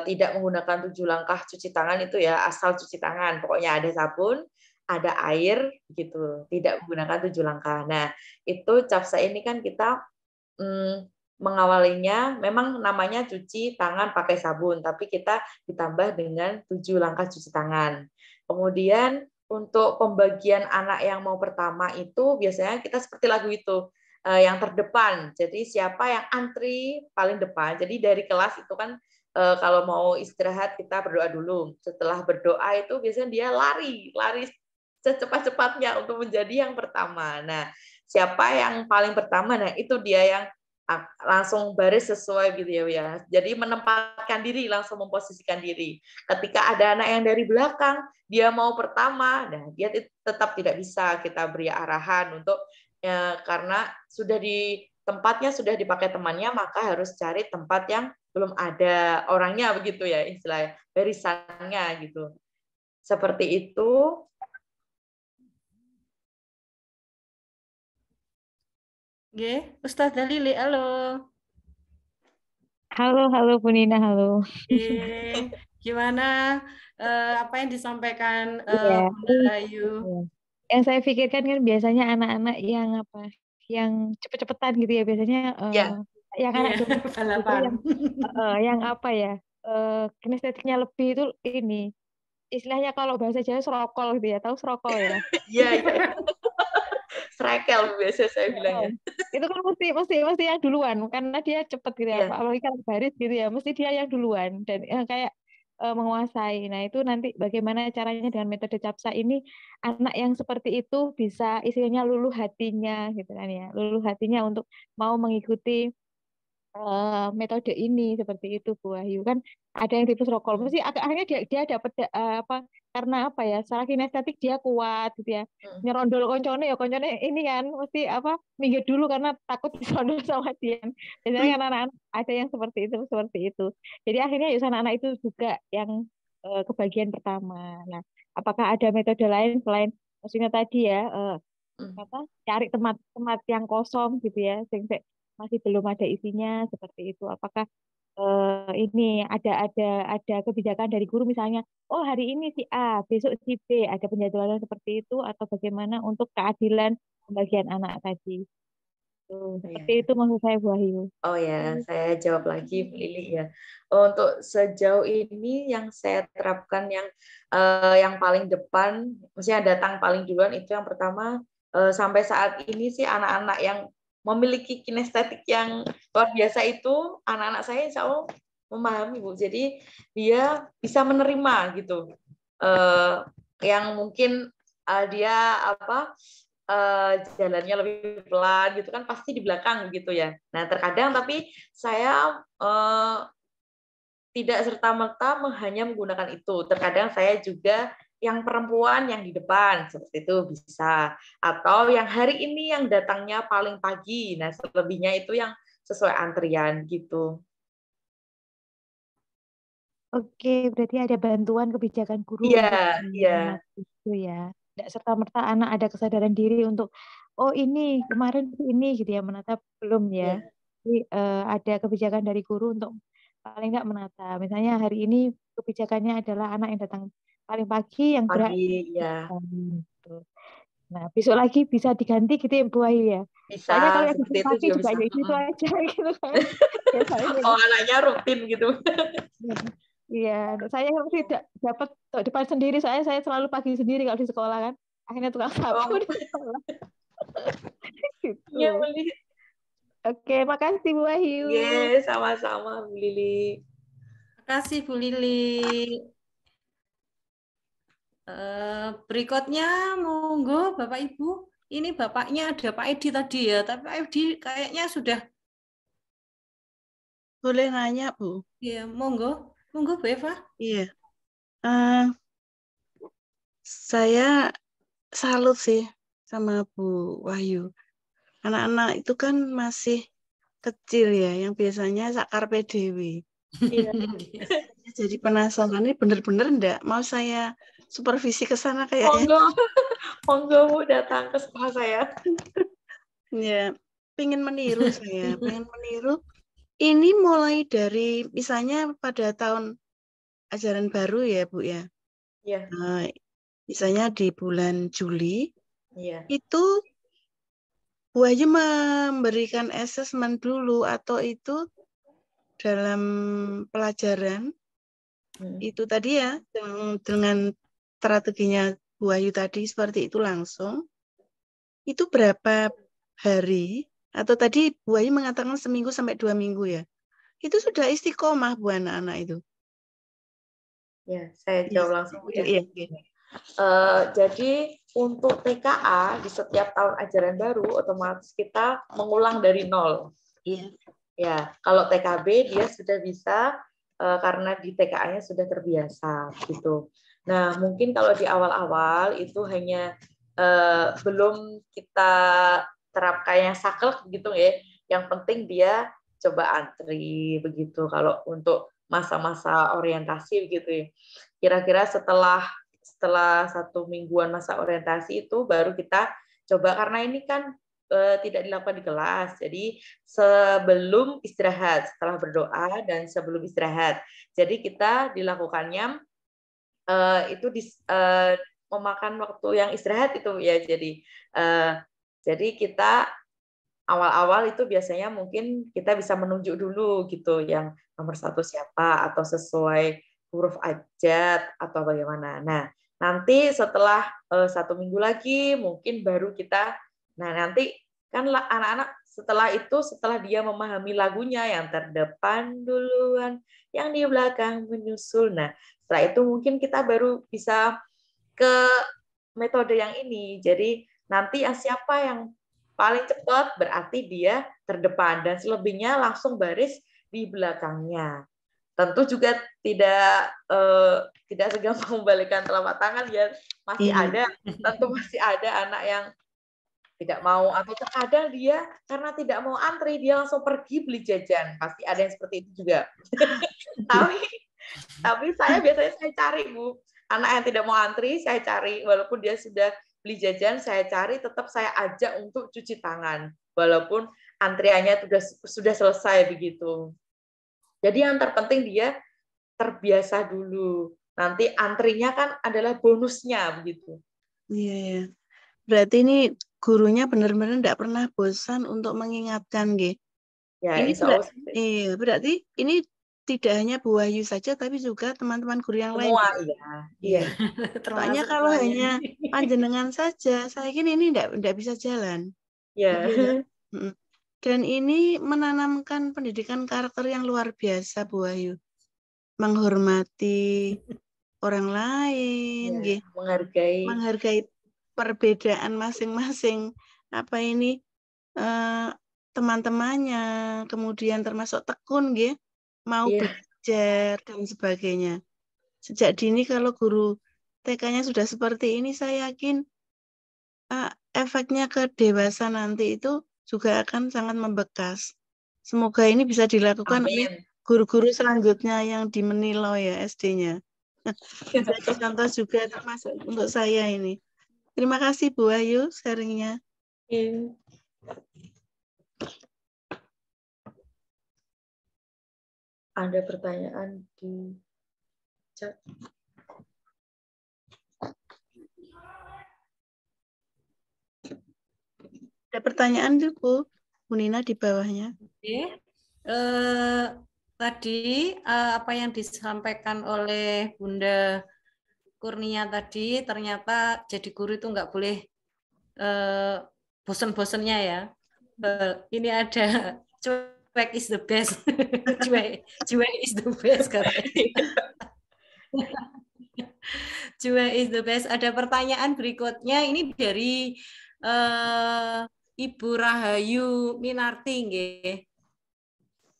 tidak menggunakan 7 langkah cuci tangan itu ya, asal cuci tangan. Pokoknya ada sabun, ada air gitu. Tidak menggunakan 7 langkah. Nah, itu CAPSA ini kan kita mengawalinya memang namanya cuci tangan pakai sabun, tapi kita ditambah dengan 7 langkah cuci tangan. Kemudian untuk pembagian anak yang mau pertama itu biasanya kita seperti lagu itu, yang terdepan. Jadi siapa yang antri paling depan. Jadi dari kelas itu kan kalau mau istirahat kita berdoa dulu. Setelah berdoa itu biasanya dia lari secepat-cepatnya untuk menjadi yang pertama. Nah, siapa yang paling pertama, nah itu dia yang langsung baris sesuai gitu ya. Jadi menempatkan diri, langsung memposisikan diri. Ketika ada anak yang dari belakang, dia mau pertama, nah dia tetap tidak bisa kita beri arahan untuk karena sudah di tempatnya sudah dipakai temannya, maka harus cari tempat yang belum ada orangnya begitu ya istilahnya, barisannya gitu. Seperti itu. Nggih, Ustazah Lili, halo. Halo Bu Nina, halo. Gimana apa yang disampaikan Iya. Bunda Ayu? Yang saya pikirkan kan biasanya anak-anak yang apa, yang cepet-cepetan gitu ya biasanya yang anak balapan. Yang apa ya, kinestetiknya lebih itu ini istilahnya kalau bahasa Jawa serokol gitu ya, tahu serokol ya? Iya. Srekel biasa saya bilangnya. Itu kan mesti yang duluan karena dia cepet gitu ya, apalagi kalau baris gitu ya, mesti dia yang duluan dan kayak menguasai. Nah itu nanti bagaimana caranya dengan metode CAPSA ini anak yang seperti itu bisa istilahnya luluh hatinya gitu kan ya, luluh hatinya untuk mau mengikuti metode ini seperti itu Bu Wahyu. Kan ada yang tipe rokol mesti akhirnya dia dapat karena apa ya, secara kinestetik dia kuat gitu ya, nyerondol koncone ini kan mesti minggir dulu karena takut disondol sama dia. Biasanya kan anak-anak ada yang seperti itu. Jadi akhirnya anak-anak itu juga yang kebagian pertama. Nah, apakah ada metode lain selain maksudnya tadi ya cari tempat yang kosong gitu ya, sehingga masih belum ada isinya seperti itu. Apakah ini ada kebijakan dari guru misalnya, oh hari ini si A, besok si B, ada penjadwalan seperti itu atau bagaimana untuk keadilan pembagian anak tadi? Seperti itu maksud saya Bu Wahyu. Oh ya, saya jawab lagi Bu Lili ya. Untuk sejauh ini yang saya terapkan yang paling depan, maksudnya datang paling duluan itu yang pertama sampai saat ini sih anak-anak yang memiliki kinestetik yang luar biasa itu anak-anak saya insya Allah memahami Bu. Jadi dia bisa menerima gitu. Yang mungkin dia jalannya lebih pelan gitu kan pasti di belakang gitu ya. Nah terkadang tapi saya tidak serta-merta hanya menggunakan itu. Terkadang saya juga yang perempuan yang di depan seperti itu bisa, atau yang hari ini yang datangnya paling pagi. Nah selebihnya itu yang sesuai antrian gitu. Oke, berarti ada bantuan kebijakan guru Iya, untuk iya. itu ya. Tidak serta-merta anak ada kesadaran diri untuk oh ini kemarin ini gitu ya menata belum ya. Iya. Jadi ada kebijakan dari guru untuk paling nggak menata. Misalnya hari ini kebijakannya adalah anak yang datang paling pagi yang berat. Pagi, ya. Gitu. Nah, besok lagi bisa diganti gitu ya Bu Ayu ya. Bisa, Soalnya kalau yang seperti itu pagi juga juga bisa. ya itu aja gitu kan. Biasanya. Oh, anaknya rutin gitu. Iya, saya tidak dapat depan sendiri, saya selalu pagi sendiri kalau di sekolah kan. Akhirnya tukang sapu Oh, di sekolah. iya, Gitu. Lili. Oke, makasih Bu Wahyu. Yes, sama-sama, Bu Lili. Terima kasih Bu Lili. Berikutnya monggo Bapak Ibu. Ini bapaknya ada Pak Edi tadi ya, tapi Pak Edi kayaknya sudah. Boleh nanya, Bu? Ya, monggo Bu Eva. Iya. Saya salut sih sama Bu Wahyu. Anak-anak itu kan masih kecil ya, yang biasanya sakar PDW. Iya. Jadi penasaran ini benar-benar enggak mau saya supervisi ke sana kayaknya. Monggo Bu datang ke sekolah saya. Ya, pengen meniru saya, pengen meniru. Ini mulai dari misalnya pada tahun ajaran baru ya Bu ya. Iya. Misalnya di bulan Juli, Iya. itu Bu Ayu memberikan asesmen dulu atau itu dalam pelajaran itu tadi ya dengan strateginya Bu Ayu tadi seperti itu langsung. Itu berapa hari atau tadi Bu Ayu mengatakan seminggu sampai 2 minggu ya? Itu sudah istiqomah Bu anak-anak itu. Ya, saya jawab langsung Bu ya. Iya. Jadi untuk TKA di setiap tahun ajaran baru otomatis kita mengulang dari nol. Iya. Ya, kalau TKB dia sudah bisa karena di TKA-nya sudah terbiasa gitu. Nah, mungkin kalau di awal-awal itu hanya belum kita terapkan yang saklek gitu ya. Yang penting dia coba antri begitu. Kalau untuk masa-masa orientasi begitu ya. Kira-kira setelah 1 mingguan masa orientasi itu baru kita coba, karena ini kan tidak dilakukan di kelas. Jadi sebelum istirahat, setelah berdoa dan sebelum istirahat. Jadi kita dilakukannya itu memakan waktu yang istirahat itu ya. Jadi kita awal-awal itu biasanya mungkin kita bisa menunjuk dulu gitu yang nomor 1 siapa atau sesuai huruf abjad atau bagaimana. Nah, nanti setelah 1 minggu lagi mungkin baru kita, nah nanti kan anak-anak setelah dia memahami lagunya yang terdepan duluan, yang di belakang menyusul. Nah, setelah itu mungkin kita baru bisa ke metode yang ini. Jadi nanti siapa yang paling cepat berarti dia terdepan dan selebihnya langsung baris di belakangnya. Tentu juga tidak segampang membalikan telapak tangan ya, masih ada, tentu masih ada anak yang tidak mau, atau terkadang dia karena tidak mau antri dia langsung pergi beli jajan, pasti ada yang seperti itu juga. tapi saya biasanya cari Bu, anak yang tidak mau antri saya cari, walaupun dia sudah beli jajan saya cari, tetap saya ajak untuk cuci tangan walaupun antriannya sudah selesai begitu. Jadi yang terpenting dia terbiasa dulu. Nanti antrinya kan adalah bonusnya begitu. Iya. Berarti ini gurunya benar-benar tidak pernah bosan untuk mengingatkan, nggih. Ya, ini iya, berarti ini tidak hanya Bu Wahyu saja, tapi juga teman-teman guru yang lain. Semua, iya. Soalnya kalau hanya panjenengan saja, saya kira ini tidak bisa jalan. Ya. Dan ini menanamkan pendidikan karakter yang luar biasa, Bu Wahyu. Menghormati orang lain, Ya, menghargai perbedaan masing-masing. Apa ini teman-temannya, kemudian termasuk tekun, mau belajar dan sebagainya. Sejak dini kalau guru TK-nya sudah seperti ini, saya yakin efeknya ke dewasa nanti itu juga akan sangat membekas. Semoga ini bisa dilakukan oleh guru-guru selanjutnya yang di Menilo ya SD-nya. Bisa dicontoh juga termasuk untuk saya ini. Terima kasih Bu Ayu sharingnya. Ada pertanyaan di chat. Ada pertanyaan tuh Bu Nina di bawahnya. Oke. Tadi apa yang disampaikan oleh Bunda Kurnia tadi, ternyata jadi guru itu nggak boleh bosen-bosennya ya. Ini ada cuek is the best. cuek is the best katanya. Cuek is the best. Ada pertanyaan berikutnya, ini dari Ibu Rahayu Minarti, nggih.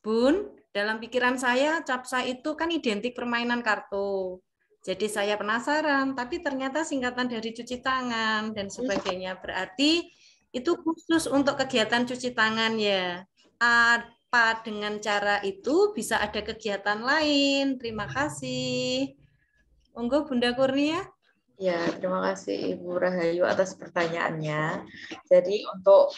Bun, dalam pikiran saya capsa itu kan identik permainan kartu. Jadi saya penasaran, tapi ternyata singkatan dari cuci tangan dan sebagainya. Berarti itu khusus untuk kegiatan cuci tangan ya. Apa dengan cara itu bisa ada kegiatan lain? Terima kasih. Monggo Bunda Kurnia. Ya, terima kasih Ibu Rahayu atas pertanyaannya. Jadi untuk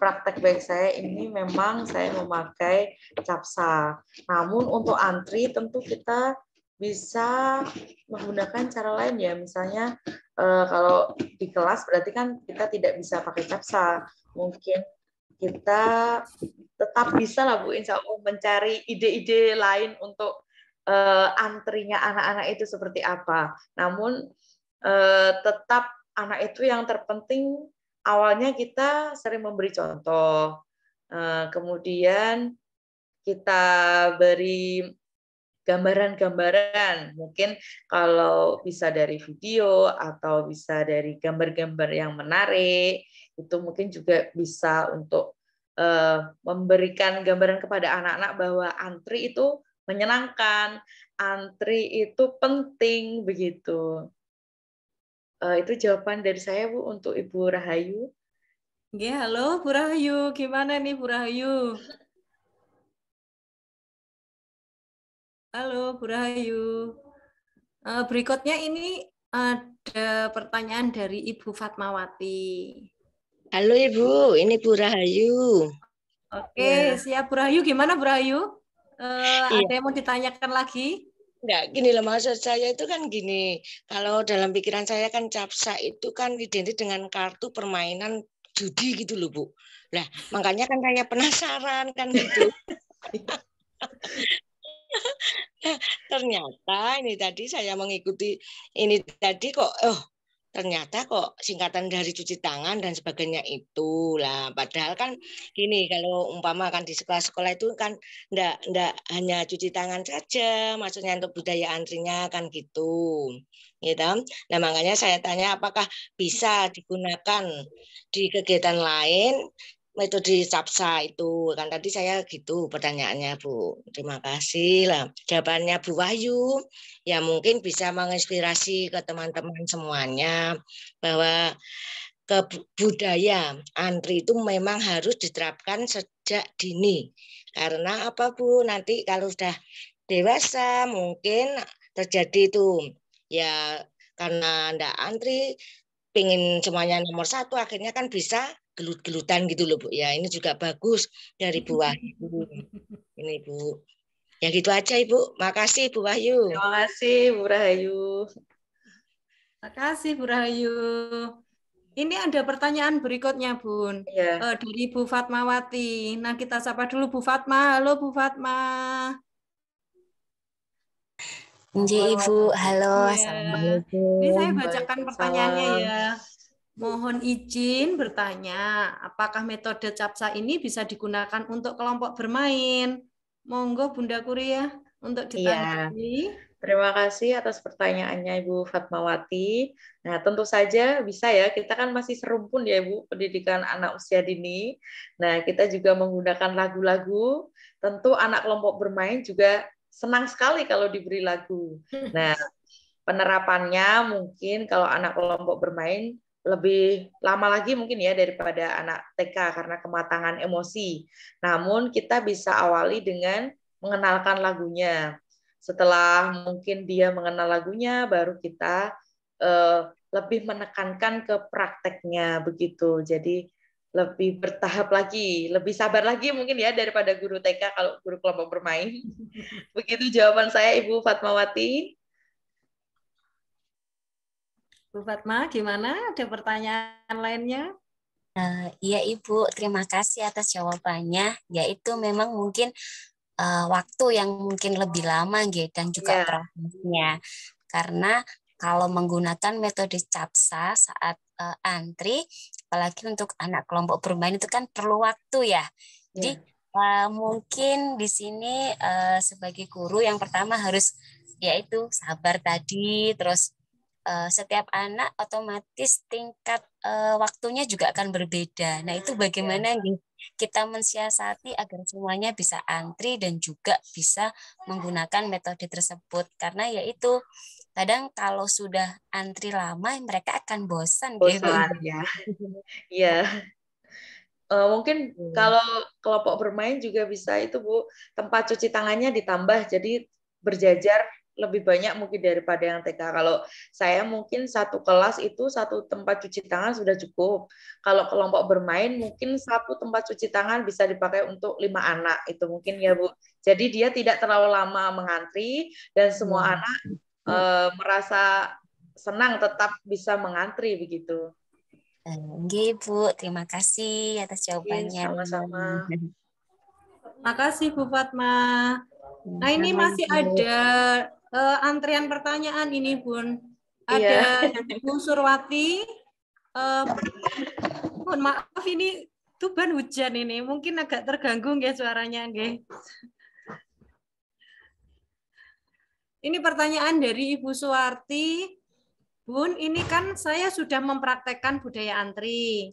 praktek baik saya ini memang saya memakai capsa. Namun untuk antri tentu kita bisa menggunakan cara lain ya. Misalnya kalau di kelas berarti kan kita tidak bisa pakai capsa. Mungkin kita tetap bisa lah Bu Insya Allah mencari ide-ide lain untuk antrinya anak-anak itu seperti apa. Namun tetap anak itu yang terpenting awalnya kita sering memberi contoh, kemudian kita beri gambaran-gambaran, mungkin kalau bisa dari video atau bisa dari gambar-gambar yang menarik, itu mungkin juga bisa untuk memberikan gambaran kepada anak-anak bahwa antri itu menyenangkan, antri itu penting, begitu. Itu jawaban dari saya Bu untuk Ibu Rahayu. Ya, halo Bu Rahayu, gimana nih Bu Rahayu? Halo Bu Rahayu. Berikutnya ini ada pertanyaan dari Ibu Fatmawati. Halo Ibu, ini Bu Rahayu. Oke, siap Bu Rahayu. Gimana Bu Rahayu? Ada yang mau ditanyakan lagi? Enggak, gini loh maksud saya itu kan gini, kalau dalam pikiran saya kan capsa itu kan identik dengan kartu permainan judi gitu loh Bu. Nah, makanya kan saya penasaran kan gitu. Ternyata ini tadi saya mengikuti ini tadi kok ternyata kok singkatan dari cuci tangan dan sebagainya itu lah. Padahal kan gini, kalau umpama kan di sekolah-sekolah itu kan enggak hanya cuci tangan saja, maksudnya untuk budaya antrinya kan gitu. Gitu. Nah, makanya saya tanya apakah bisa digunakan di kegiatan lain metode capsa itu. Kan tadi saya gitu pertanyaannya Bu. Terima kasih lah. Jawabannya Bu Wahyu ya mungkin bisa menginspirasi ke teman-teman semuanya bahwa budaya antri itu memang harus diterapkan sejak dini. Karena apa Bu? Nanti kalau sudah dewasa mungkin terjadi itu ya karena ndak antri pengen semuanya nomor satu akhirnya kan bisa gelut-gelutan gitu loh Bu ya. Ini juga bagus dari Bu Wahyu. Ini Bu. Ya gitu aja Ibu. Makasih Bu Wahyu. Terima kasih Bu Rahayu. Terima kasih Bu Rahayu. Ini ada pertanyaan berikutnya Bun. Dari Bu Fatmawati. Nah kita sapa dulu Bu Fatma. Halo Bu Fatma. Ibu, halo, Assalamualaikum. Ini saya bacakan pertanyaannya ya. Mohon izin bertanya, apakah metode CAPSA ini bisa digunakan untuk kelompok bermain? Monggo Bunda Kuria untuk Iya. ditanggapi. Terima kasih atas pertanyaannya Ibu Fatmawati. Nah, tentu saja bisa ya, kita kan masih serumpun ya Ibu, pendidikan anak usia dini. Nah, kita juga menggunakan lagu-lagu, tentu anak kelompok bermain juga senang sekali kalau diberi lagu. Nah, penerapannya mungkin kalau anak kelompok bermain lebih lama lagi mungkin ya daripada anak TK karena kematangan emosi. Namun kita bisa awali dengan mengenalkan lagunya. Setelah mungkin dia mengenal lagunya, baru kita lebih menekankan ke prakteknya begitu. Jadi lebih bertahap lagi, lebih sabar lagi mungkin ya daripada guru TK kalau guru kelompok bermain. Begitu jawaban saya Ibu Fatmawati. Bu Fatma, gimana? Ada pertanyaan lainnya? Iya Ibu, terima kasih atas jawabannya. Yaitu memang mungkin waktu yang mungkin lebih lama gitu, dan juga prosesnya. Karena kalau menggunakan metode CAPSA saat antri, apalagi untuk anak kelompok bermain itu kan perlu waktu ya. Jadi mungkin di sini sebagai guru yang pertama harus yaitu sabar tadi, terus setiap anak otomatis tingkat waktunya juga akan berbeda. Nah, itu bagaimana kita mensiasati agar semuanya bisa antri dan juga bisa menggunakan metode tersebut. Karena yaitu kadang kalau sudah antri lama mereka akan bosan. Bosan ya. Iya. Mungkin kalau kelompok bermain juga bisa itu Bu, tempat cuci tangannya ditambah jadi berjajar lebih banyak mungkin daripada yang TK. Kalau saya mungkin satu kelas itu satu tempat cuci tangan sudah cukup. Kalau kelompok bermain mungkin satu tempat cuci tangan bisa dipakai untuk 5 anak itu mungkin ya Bu. Jadi dia tidak terlalu lama mengantri dan semua anak merasa senang tetap bisa mengantri begitu. Oke, Bu. Terima kasih atas jawabannya. Sama-sama. Makasih Bu Fatma. Nah, ini masih ada antrian pertanyaan ini, Bun. Ada Bu Surwati. Mohon maaf ini Tuban hujan ini. Mungkin agak terganggu nggih suaranya nggih. Ini pertanyaan dari Ibu Suwarti. Bun, ini kan saya sudah mempraktekkan budaya antri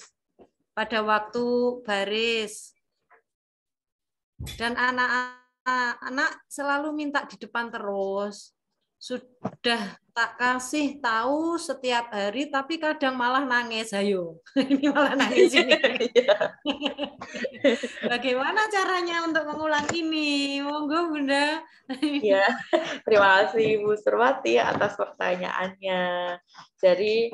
pada waktu baris. Dan anak-anak selalu minta di depan terus. Sudah tak kasih tahu setiap hari, tapi kadang malah nangis. Ayo, ini malah nangis ini. Bagaimana caranya untuk mengulang ini? Monggo, Bunda. Ya, terima kasih Ibu Surwati atas pertanyaannya. Jadi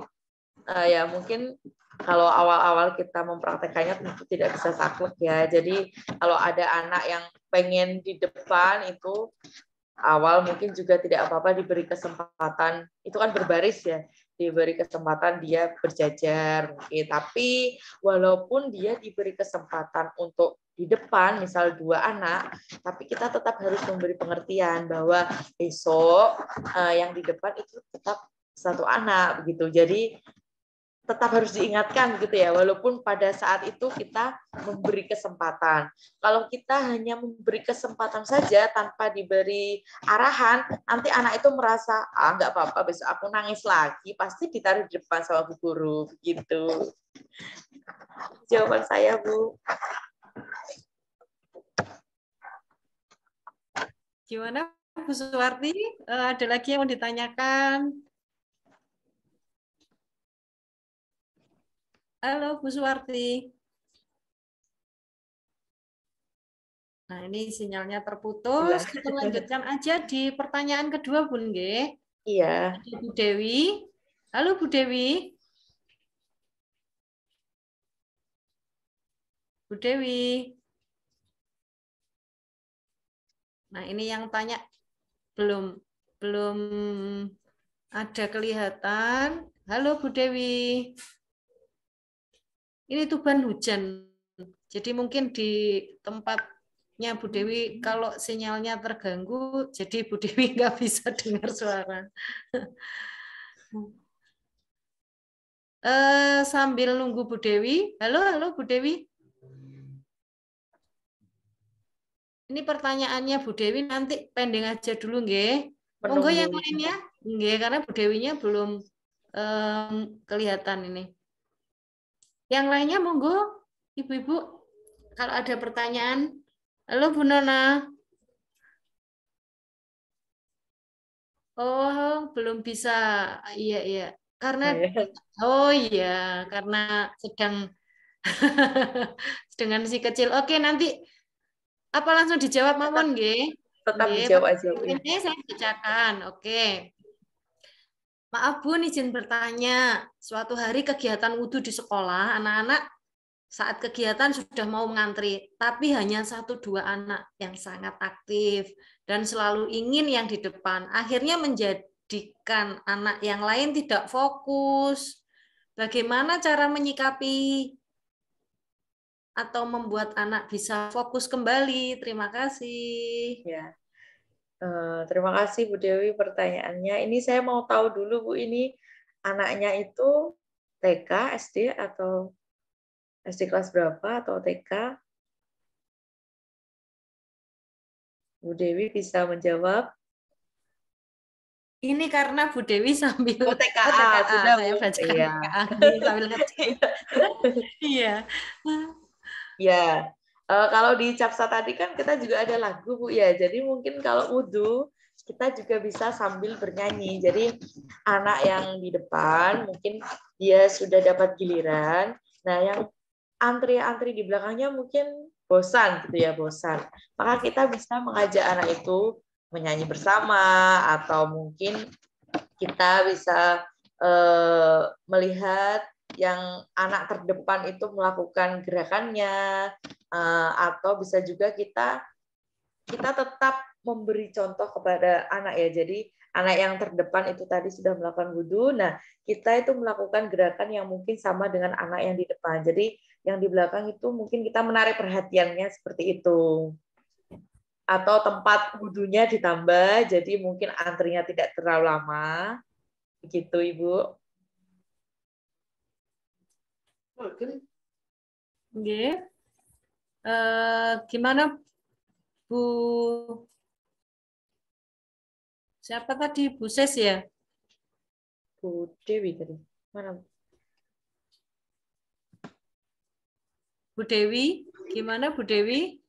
ya mungkin kalau awal-awal kita mempraktekannya tentu tidak bisa saklek ya. Jadi kalau ada anak yang pengen di depan itu awal mungkin juga tidak apa-apa diberi kesempatan. Itu kan berbaris ya, diberi kesempatan dia berjajar mungkin. Tapi walaupun dia diberi kesempatan untuk di depan, misal 2 anak, tapi kita tetap harus memberi pengertian bahwa besok yang di depan itu tetap 1 anak begitu. Jadi tetap harus diingatkan gitu ya, walaupun pada saat itu kita memberi kesempatan. Kalau kita hanya memberi kesempatan saja tanpa diberi arahan, nanti anak itu merasa, nggak apa-apa, besok aku nangis lagi, pasti ditaruh di depan sama bu guru, begitu. Jawaban saya, Bu. Gimana, Bu Suwarti? Ada lagi yang mau ditanyakan? Halo, Bu Suwarti. Nah, ini sinyalnya terputus. Kita lanjutkan aja di pertanyaan kedua, Bun, nggih. Iya. Bu Dewi. Halo, Bu Dewi. Bu Dewi. Nah, ini yang tanya belum ada kelihatan. Halo, Bu Dewi. Ini Tuban hujan. Jadi mungkin di tempatnya Bu Dewi kalau sinyalnya terganggu, jadi Bu Dewi nggak bisa dengar suara. Sambil nunggu Bu Dewi. Halo Bu Dewi. Ini pertanyaannya Bu Dewi nanti pending aja dulu nggih. Monggo yang lainnya. Nggih, karena Bu Dewinya belum kelihatan ini. Yang lainnya monggo Ibu-ibu kalau ada pertanyaan. Halo Bu Nona. Oh, belum bisa. Iya. Karena karena sedang dengan si kecil. Oke, nanti apa langsung dijawab Mamon nggih? Tetap dijawab aja. Ini saya bacakan. Oke. Maaf Bu, izin bertanya. Suatu hari kegiatan wudhu di sekolah, anak-anak saat kegiatan sudah mau mengantri, tapi hanya 1-2 anak yang sangat aktif dan selalu ingin yang di depan. Akhirnya menjadikan anak yang lain tidak fokus. Bagaimana cara menyikapi atau membuat anak bisa fokus kembali? Terima kasih. Ya. Terima kasih Bu Dewi pertanyaannya. Ini saya mau tahu dulu Bu, ini anaknya itu TK, SD atau SD kelas berapa atau TK? Bu Dewi bisa menjawab? Ini karena Bu Dewi sambil TKA, sudah saya baca iya. sambil ngetik. Iya. Ya. Kalau di Capsa tadi kan kita juga ada lagu Bu ya. Jadi mungkin kalau wudhu kita juga bisa sambil bernyanyi. Jadi anak yang di depan mungkin dia sudah dapat giliran. Nah, yang antri-antri di belakangnya mungkin bosan gitu ya, bosan. Maka kita bisa mengajak anak itu menyanyi bersama, atau mungkin kita bisa melihat yang anak terdepan itu melakukan gerakannya, atau bisa juga kita tetap memberi contoh kepada anak ya. Jadi anak yang terdepan itu tadi sudah melakukan wudhu, nah kita itu melakukan gerakan yang mungkin sama dengan anak yang di depan. Jadi yang di belakang itu mungkin kita menarik perhatiannya seperti itu. Atau tempat wudhunya ditambah, jadi mungkin antrinya tidak terlalu lama. Begitu Ibu. Oke. Gimana Bu? Siapa tadi? Bu Ses ya? Bu Dewi tadi. Mana? Bu Dewi? Gimana Bu Dewi?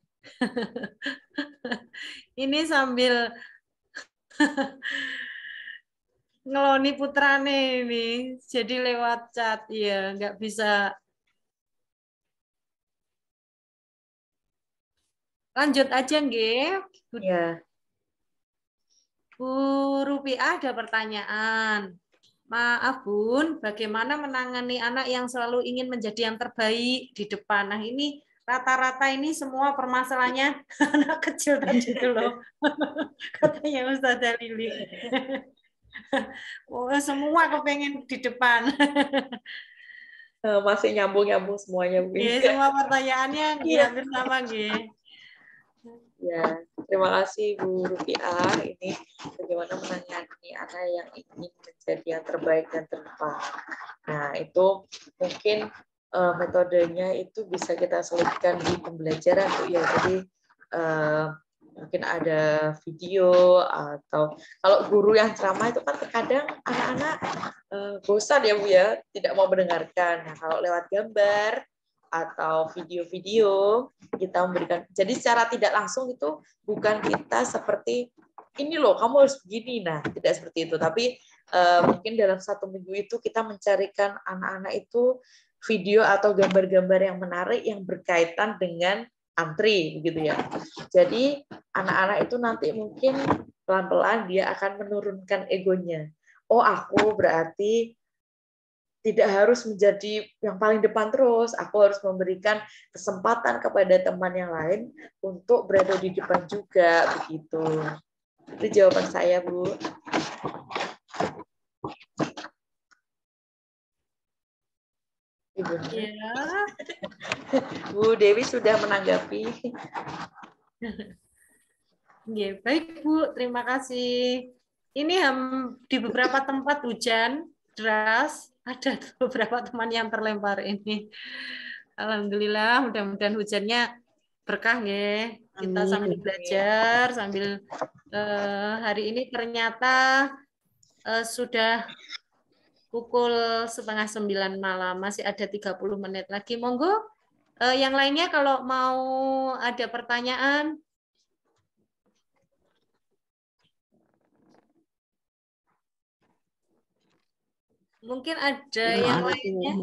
Ini sambil ngeloni putrane ini. Jadi lewat chat ya, nggak bisa. Lanjut aja nggih. Ya. Bu Rupiah ada pertanyaan. Maaf Bun, bagaimana menangani anak yang selalu ingin menjadi yang terbaik di depan? Nah ini rata-rata ini semua permasalahannya anak kecil tadi itu loh. Katanya Ustazah Lili. Oh, semua kepengen di depan. Masih nyambung-nyambung semuanya Bu. Ya, semua pertanyaannya hampir sama nggih. Ya, terima kasih Bu Rupiah. Ini bagaimana menangani anak yang ingin menjadi yang terbaik dan terdepan. Nah, itu mungkin metodenya itu bisa kita selipkan di pembelajaran Bu ya. Jadi mungkin ada video, atau kalau guru yang ceramah itu kan terkadang anak-anak bosan ya Bu ya, tidak mau mendengarkan. Nah, kalau lewat gambar atau video-video kita memberikan, jadi secara tidak langsung itu bukan kita seperti ini loh kamu harus begini, nah tidak seperti itu, tapi mungkin dalam 1 minggu itu kita mencarikan anak-anak itu video atau gambar-gambar yang menarik yang berkaitan dengan antri begitu ya. Jadi anak-anak itu nanti mungkin pelan-pelan dia akan menurunkan egonya. Oh aku berarti tidak harus menjadi yang paling depan terus. Aku harus memberikan kesempatan kepada teman yang lain untuk berada di depan juga, begitu. Itu jawaban saya, Bu. Ibu. Ya. Bu Dewi sudah menanggapi. Ya, baik Bu, terima kasih. Ini di beberapa tempat hujan deras, Ada beberapa teman yang terlempar ini. Alhamdulillah, mudah-mudahan hujannya berkah ya. Kita sambil belajar, sambil hari ini ternyata sudah pukul 8:30 malam, masih ada 30 menit lagi. Monggo, yang lainnya kalau mau ada pertanyaan. Mungkin ada yang lainnya.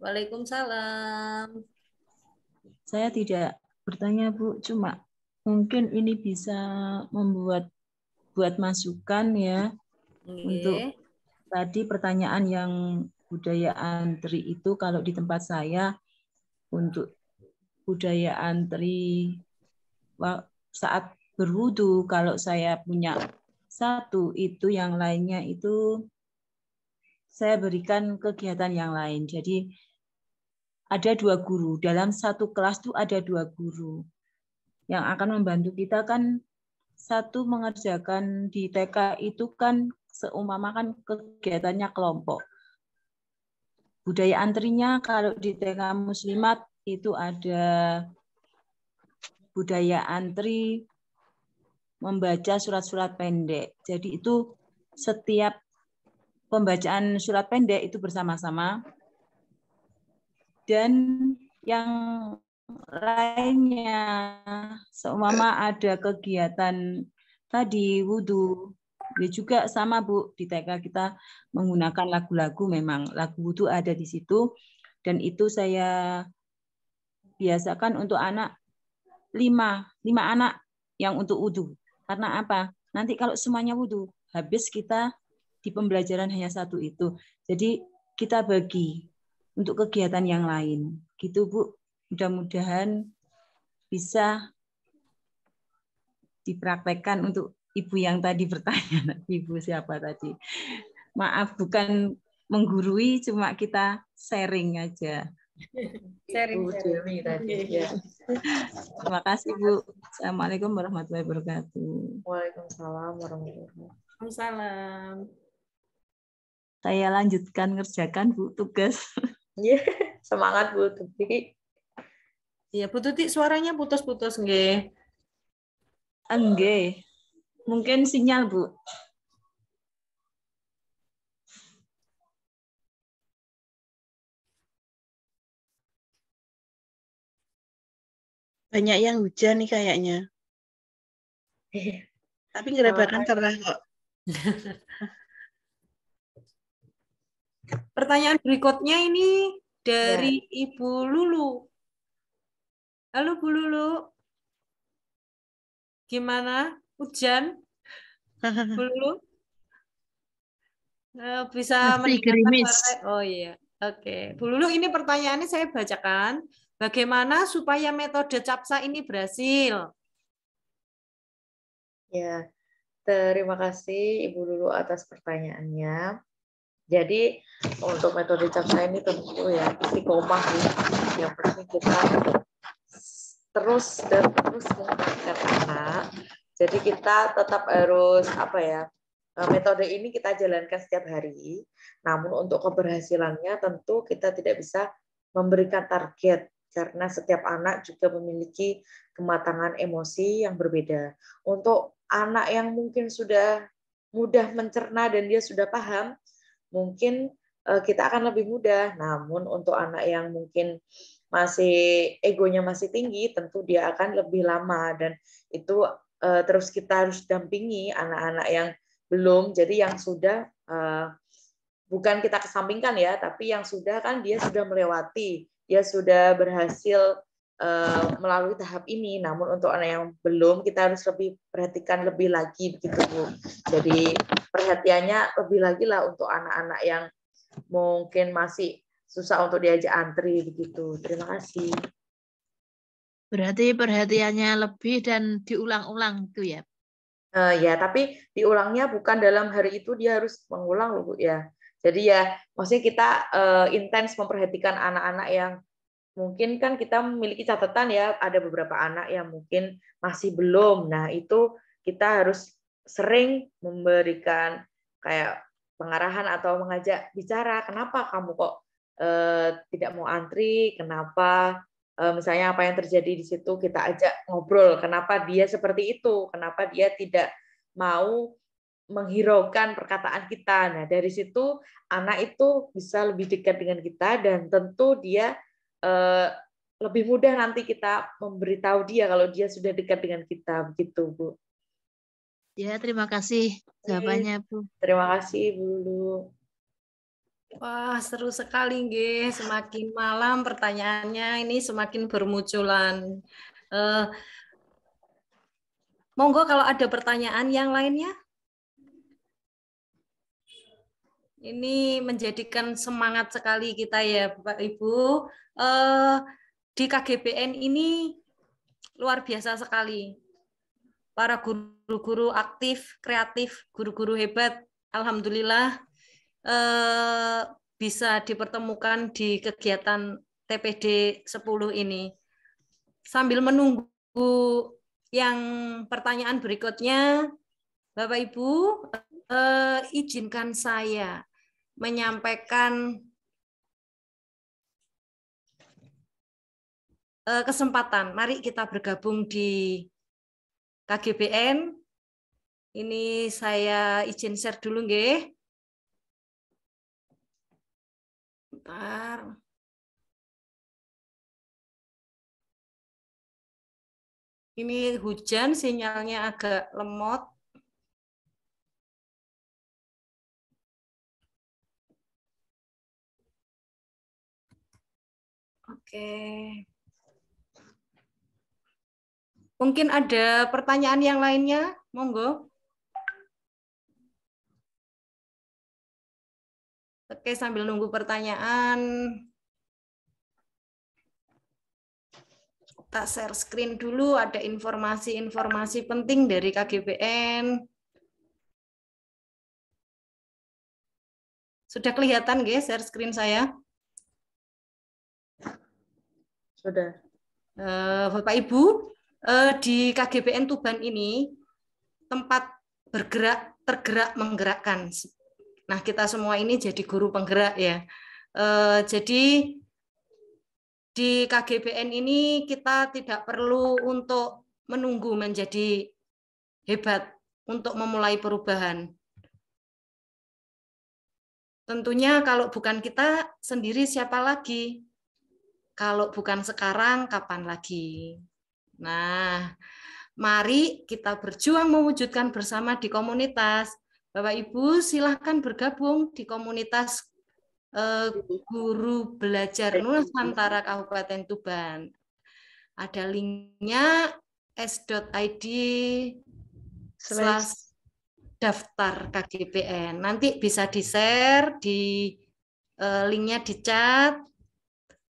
Waalaikumsalam. Saya tidak bertanya, Bu, cuma mungkin ini bisa buat masukan ya. Untuk tadi pertanyaan yang budaya antri itu, kalau di tempat saya untuk budaya antri saat berwudu, kalau saya punya satu, itu yang lainnya itu saya berikan kegiatan yang lain. Jadi ada 2 guru. Dalam satu kelas itu ada 2 guru yang akan membantu kita. Kan satu mengerjakan di TK itu kan seumpama kan kegiatannya kelompok. Budaya antrinya kalau di TK Muslimat itu ada budaya antri membaca surat-surat pendek. Jadi itu setiap pembacaan surat pendek itu bersama-sama. Dan yang lainnya, seumpama ada kegiatan tadi wudhu, ya juga sama Bu, di TK kita menggunakan lagu-lagu, memang lagu wudhu ada di situ, dan itu saya biasakan untuk anak 5 anak yang untuk wudhu. Karena apa? Nanti kalau semuanya wudhu, habis kita di pembelajaran hanya satu itu. Jadi kita bagi untuk kegiatan yang lain. Gitu Bu, mudah-mudahan bisa dipraktekkan untuk Ibu yang tadi bertanya. Ibu siapa tadi? Maaf, bukan menggurui, cuma kita sharing aja. Sharing tadi. Ya. Terima kasih Bu. Assalamualaikum warahmatullahi wabarakatuh. Waalaikumsalam warahmatullahi wabarakatuh. Waalaikumsalam. Saya lanjutkan ngerjakan Bu tugas. Iya, semangat Bu Tuti. Iya, Bu Tuti suaranya putus-putus nggih. Nggih. Mungkin sinyal, Bu. Banyak yang hujan nih kayaknya. Tapi ngerebakan cerah kok. Pertanyaan berikutnya ini dari Ibu Lulu. Halo Bu Lulu. Gimana? Hujan? Bu Lulu? Bisa mendengarkan suara? Oh iya. Oke. Bu Lulu, ini pertanyaannya saya bacakan. Bagaimana supaya metode CAPSA ini berhasil? Ya, terima kasih Ibu Lulu atas pertanyaannya. Jadi untuk metode CAPSA ini tentu ya istiqomah yang penting kita terus mengingatkan anak. Jadi kita tetap harus metode ini kita jalankan setiap hari. Namun untuk keberhasilannya tentu kita tidak bisa memberikan target karena setiap anak juga memiliki kematangan emosi yang berbeda. Untuk anak yang mungkin sudah mudah mencerna dan dia sudah paham, mungkin kita akan lebih mudah. Namun untuk anak yang mungkin masih egonya masih tinggi, tentu dia akan lebih lama, dan itu terus kita harus dampingi anak-anak yang belum. Jadi yang sudah bukan kita kesampingkan ya, tapi yang sudah kan dia sudah melewati, dia sudah berhasil melalui tahap ini. Namun untuk anak yang belum, kita harus lebih perhatikan lebih lagi begitu Bu. Jadi perhatiannya lebih lagi lah untuk anak-anak yang mungkin masih susah untuk diajak antri begitu. Terima kasih. Berarti perhatiannya lebih dan diulang-ulang itu ya? Ya, tapi diulangnya bukan dalam hari itu dia harus mengulang loh Bu ya. Jadi ya maksudnya kita intens memperhatikan anak-anak yang mungkin kan kita memiliki catatan ya, ada beberapa anak yang mungkin masih belum. Nah, itu kita harus sering memberikan kayak pengarahan atau mengajak bicara, kenapa kamu kok tidak mau antri, kenapa misalnya apa yang terjadi di situ, kita ajak ngobrol, kenapa dia seperti itu, kenapa dia tidak mau menghiraukan perkataan kita. Nah, dari situ anak itu bisa lebih dekat dengan kita, dan tentu dia lebih mudah nanti kita memberitahu dia kalau dia sudah dekat dengan kita, begitu Bu. Ya, terima kasih jawabannya Bu. Terima kasih Bu Lulu. Wah, seru sekali nggih. Semakin malam pertanyaannya ini semakin bermunculan. Monggo kalau ada pertanyaan yang lainnya. Ini menjadikan semangat sekali kita ya Bapak Ibu. Di KGBN ini luar biasa sekali. Para guru-guru aktif, kreatif, guru-guru hebat, alhamdulillah bisa dipertemukan di kegiatan TPD 10 ini. Sambil menunggu yang pertanyaan berikutnya, Bapak Ibu, izinkan saya menyampaikan kesempatan. Mari kita bergabung di KGBN. Ini saya izin share dulu nggih. Bentar. Ini hujan, sinyalnya agak lemot. Oke. Mungkin ada pertanyaan yang lainnya, monggo. Oke, sambil nunggu pertanyaan, tak share screen dulu, ada informasi-informasi penting dari KGBN. Sudah kelihatan, guys, share screen saya? Sudah. Bapak Ibu, di KGBN Tuban ini tempat bergerak, tergerak, menggerakkan. Nah, kita semua ini jadi guru penggerak ya. Jadi di KGBN ini kita tidak perlu untuk menunggu menjadi hebat untuk memulai perubahan. Tentunya kalau bukan kita sendiri, siapa lagi? Kalau bukan sekarang, kapan lagi? Nah, mari kita berjuang mewujudkan bersama di komunitas. Bapak Ibu silahkan bergabung di komunitas Guru Belajar Nusantara Kabupaten Tuban. Ada linknya s.id/daftar KGBN. Nanti bisa di-share, di linknya di chat.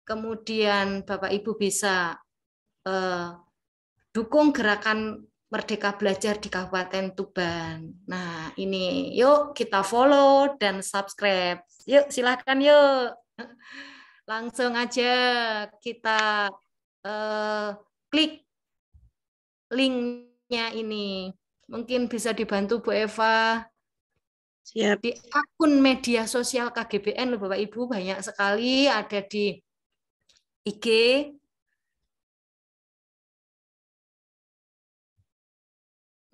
Kemudian Bapak Ibu bisa dukung gerakan Merdeka Belajar di Kabupaten Tuban. Nah, ini yuk kita follow dan subscribe. Yuk, silahkan yuk. Langsung aja kita klik linknya ini. Mungkin bisa dibantu Bu Eva. Siap. Di akun media sosial KGBN loh Bapak Ibu, banyak sekali, ada di IG,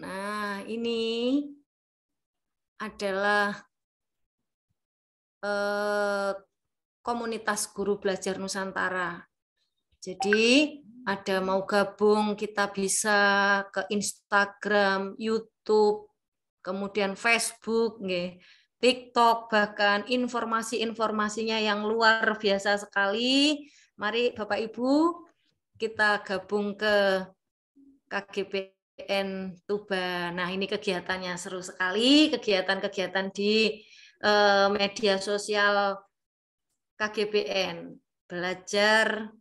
nah, ini adalah komunitas Guru Belajar Nusantara. Jadi, ada mau gabung, kita bisa ke Instagram, YouTube, kemudian Facebook, TikTok, bahkan informasi-informasinya yang luar biasa sekali. Mari Bapak Ibu, kita gabung ke KGBN Tuban. Nah, ini kegiatannya seru sekali, kegiatan-kegiatan di media sosial KGBN. Belajar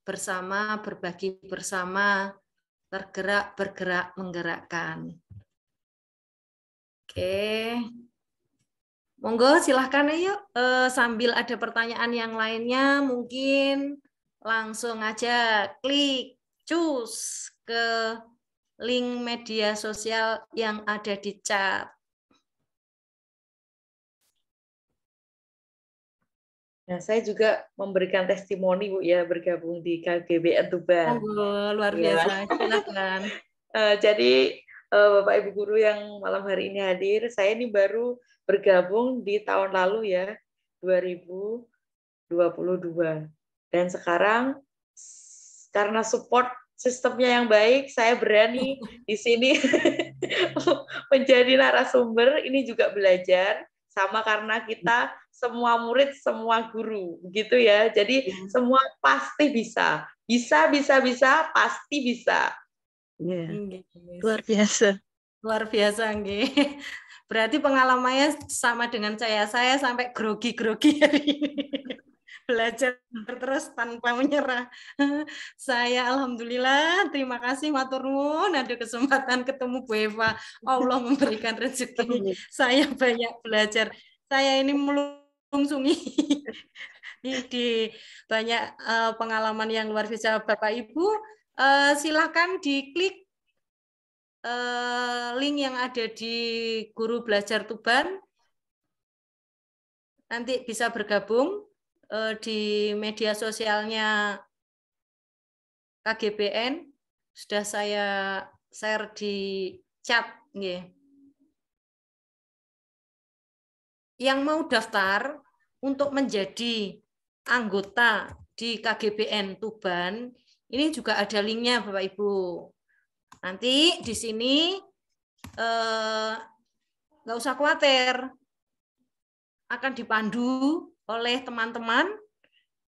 bersama, berbagi bersama, tergerak, bergerak, menggerakkan. Oke. Monggo silahkan ayo, sambil ada pertanyaan yang lainnya, mungkin langsung aja klik cus ke link media sosial yang ada di chat. Nah, saya juga memberikan testimoni Bu ya, bergabung di KGBN Tuban. Luar biasa, silakan. Jadi Bapak Ibu guru yang malam hari ini hadir, saya ini baru bergabung di tahun lalu ya, 2022. Dan sekarang karena support sistemnya yang baik, saya berani di sini menjadi narasumber. Ini juga belajar, sama karena kita semua murid, semua guru, gitu ya. Jadi semua pasti bisa, pasti bisa. Yeah. Luar biasa. Luar biasa, nggih. Berarti pengalamannya sama dengan saya. Saya sampai grogi-grogi hari ini. Belajar terus tanpa menyerah. Saya alhamdulillah, terima kasih matur nuwun ada kesempatan ketemu Bu Eva. Allah memberikan rezeki. Saya banyak belajar. Saya ini melungsungi di banyak pengalaman yang luar biasa. Bapak Ibu, silakan diklik link yang ada di Guru Belajar Tuban. Nanti bisa bergabung di media sosialnya KGBN. Sudah saya share di chat. Yang mau daftar untuk menjadi anggota di KGBN Tuban, ini juga ada linknya Bapak Ibu. Nanti di sini nggak usah khawatir, akan dipandu oleh teman-teman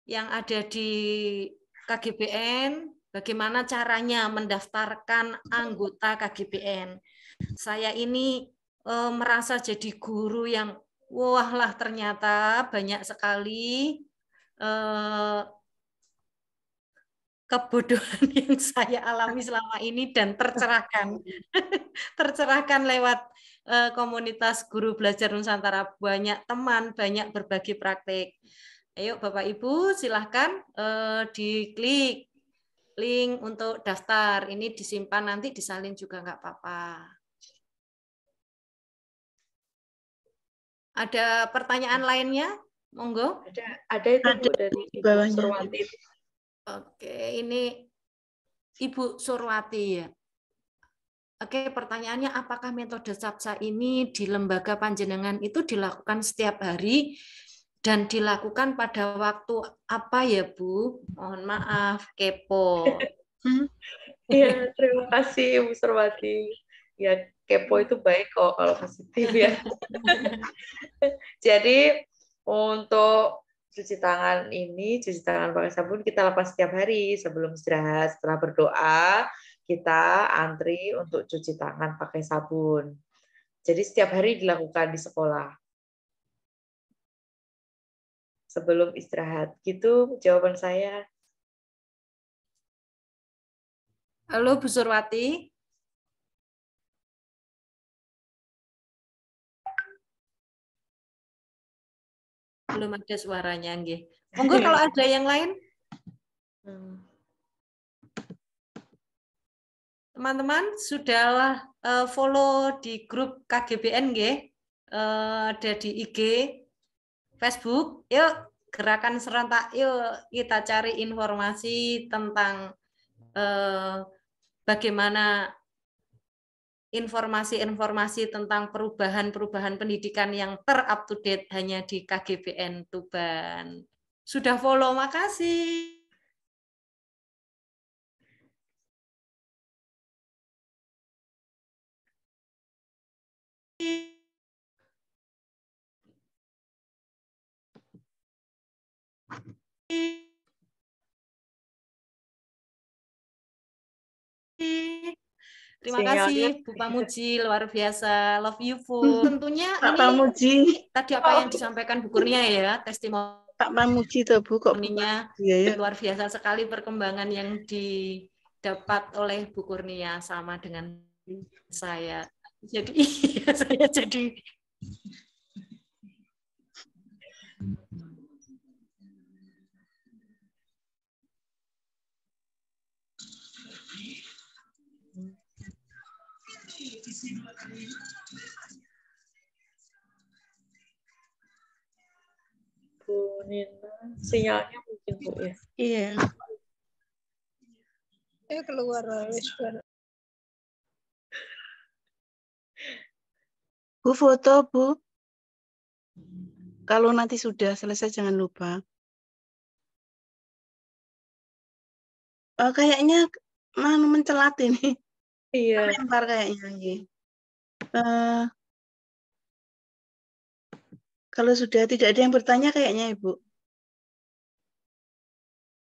yang ada di KGBN, bagaimana caranya mendaftarkan anggota KGBN. Saya ini merasa jadi guru yang wah lah ternyata banyak sekali kebodohan yang saya alami selama ini dan tercerahkan. Tercerahkan lewat komunitas Guru Belajar Nusantara. Banyak teman, banyak berbagi praktik. Ayo Bapak Ibu silahkan diklik link untuk daftar. Ini disimpan nanti disalin juga nggak apa-apa. Ada pertanyaan lainnya? Monggo. Ada itu Bu dari Ibu Surwati. Oke, ini Ibu Surwati ya. Oke, pertanyaannya apakah metode CAPSA ini di lembaga panjenengan itu dilakukan setiap hari dan dilakukan pada waktu apa ya Bu? Mohon maaf, kepo. Iya, terima kasih Bu Surwati. Ya, kepo itu baik kok kalau positif ya. Jadi untuk cuci tangan pakai sabun kita lakukan setiap hari sebelum istirahat. Setelah berdoa, kita antri untuk cuci tangan pakai sabun. Jadi setiap hari dilakukan di sekolah. Sebelum istirahat. Gitu jawaban saya. Halo Bu Surwati. Belum ada suaranya, nggih. Monggo kalau ada yang lain. Teman-teman sudah follow di grup KGBN, nggih. Ada di IG, Facebook. Yuk gerakan serentak, yuk kita cari informasi tentang bagaimana informasi-informasi tentang perubahan-perubahan pendidikan yang ter-up-to-date hanya di KGBN Tuban. Sudah follow, makasih. Terima kasih Bu Pamuji, luar biasa. Love you full. Tentunya Pak ini Pamuji. Tadi apa yang disampaikan Bu Kurnia ya, testimoni. Pak Pamuji tuh Bu kok ya. Luar biasa sekali perkembangan yang didapat oleh Bu Kurnia sama dengan saya. Jadi iya, saya jadi Bu Nina. Sinyalnya mungkin Bu ya. Iya. Keluar. Bu foto, Bu. Kalau nanti sudah selesai jangan lupa. Kayaknya mencelat ini. Iya. Lempar kayaknya. Kalau sudah tidak ada yang bertanya kayaknya Ibu.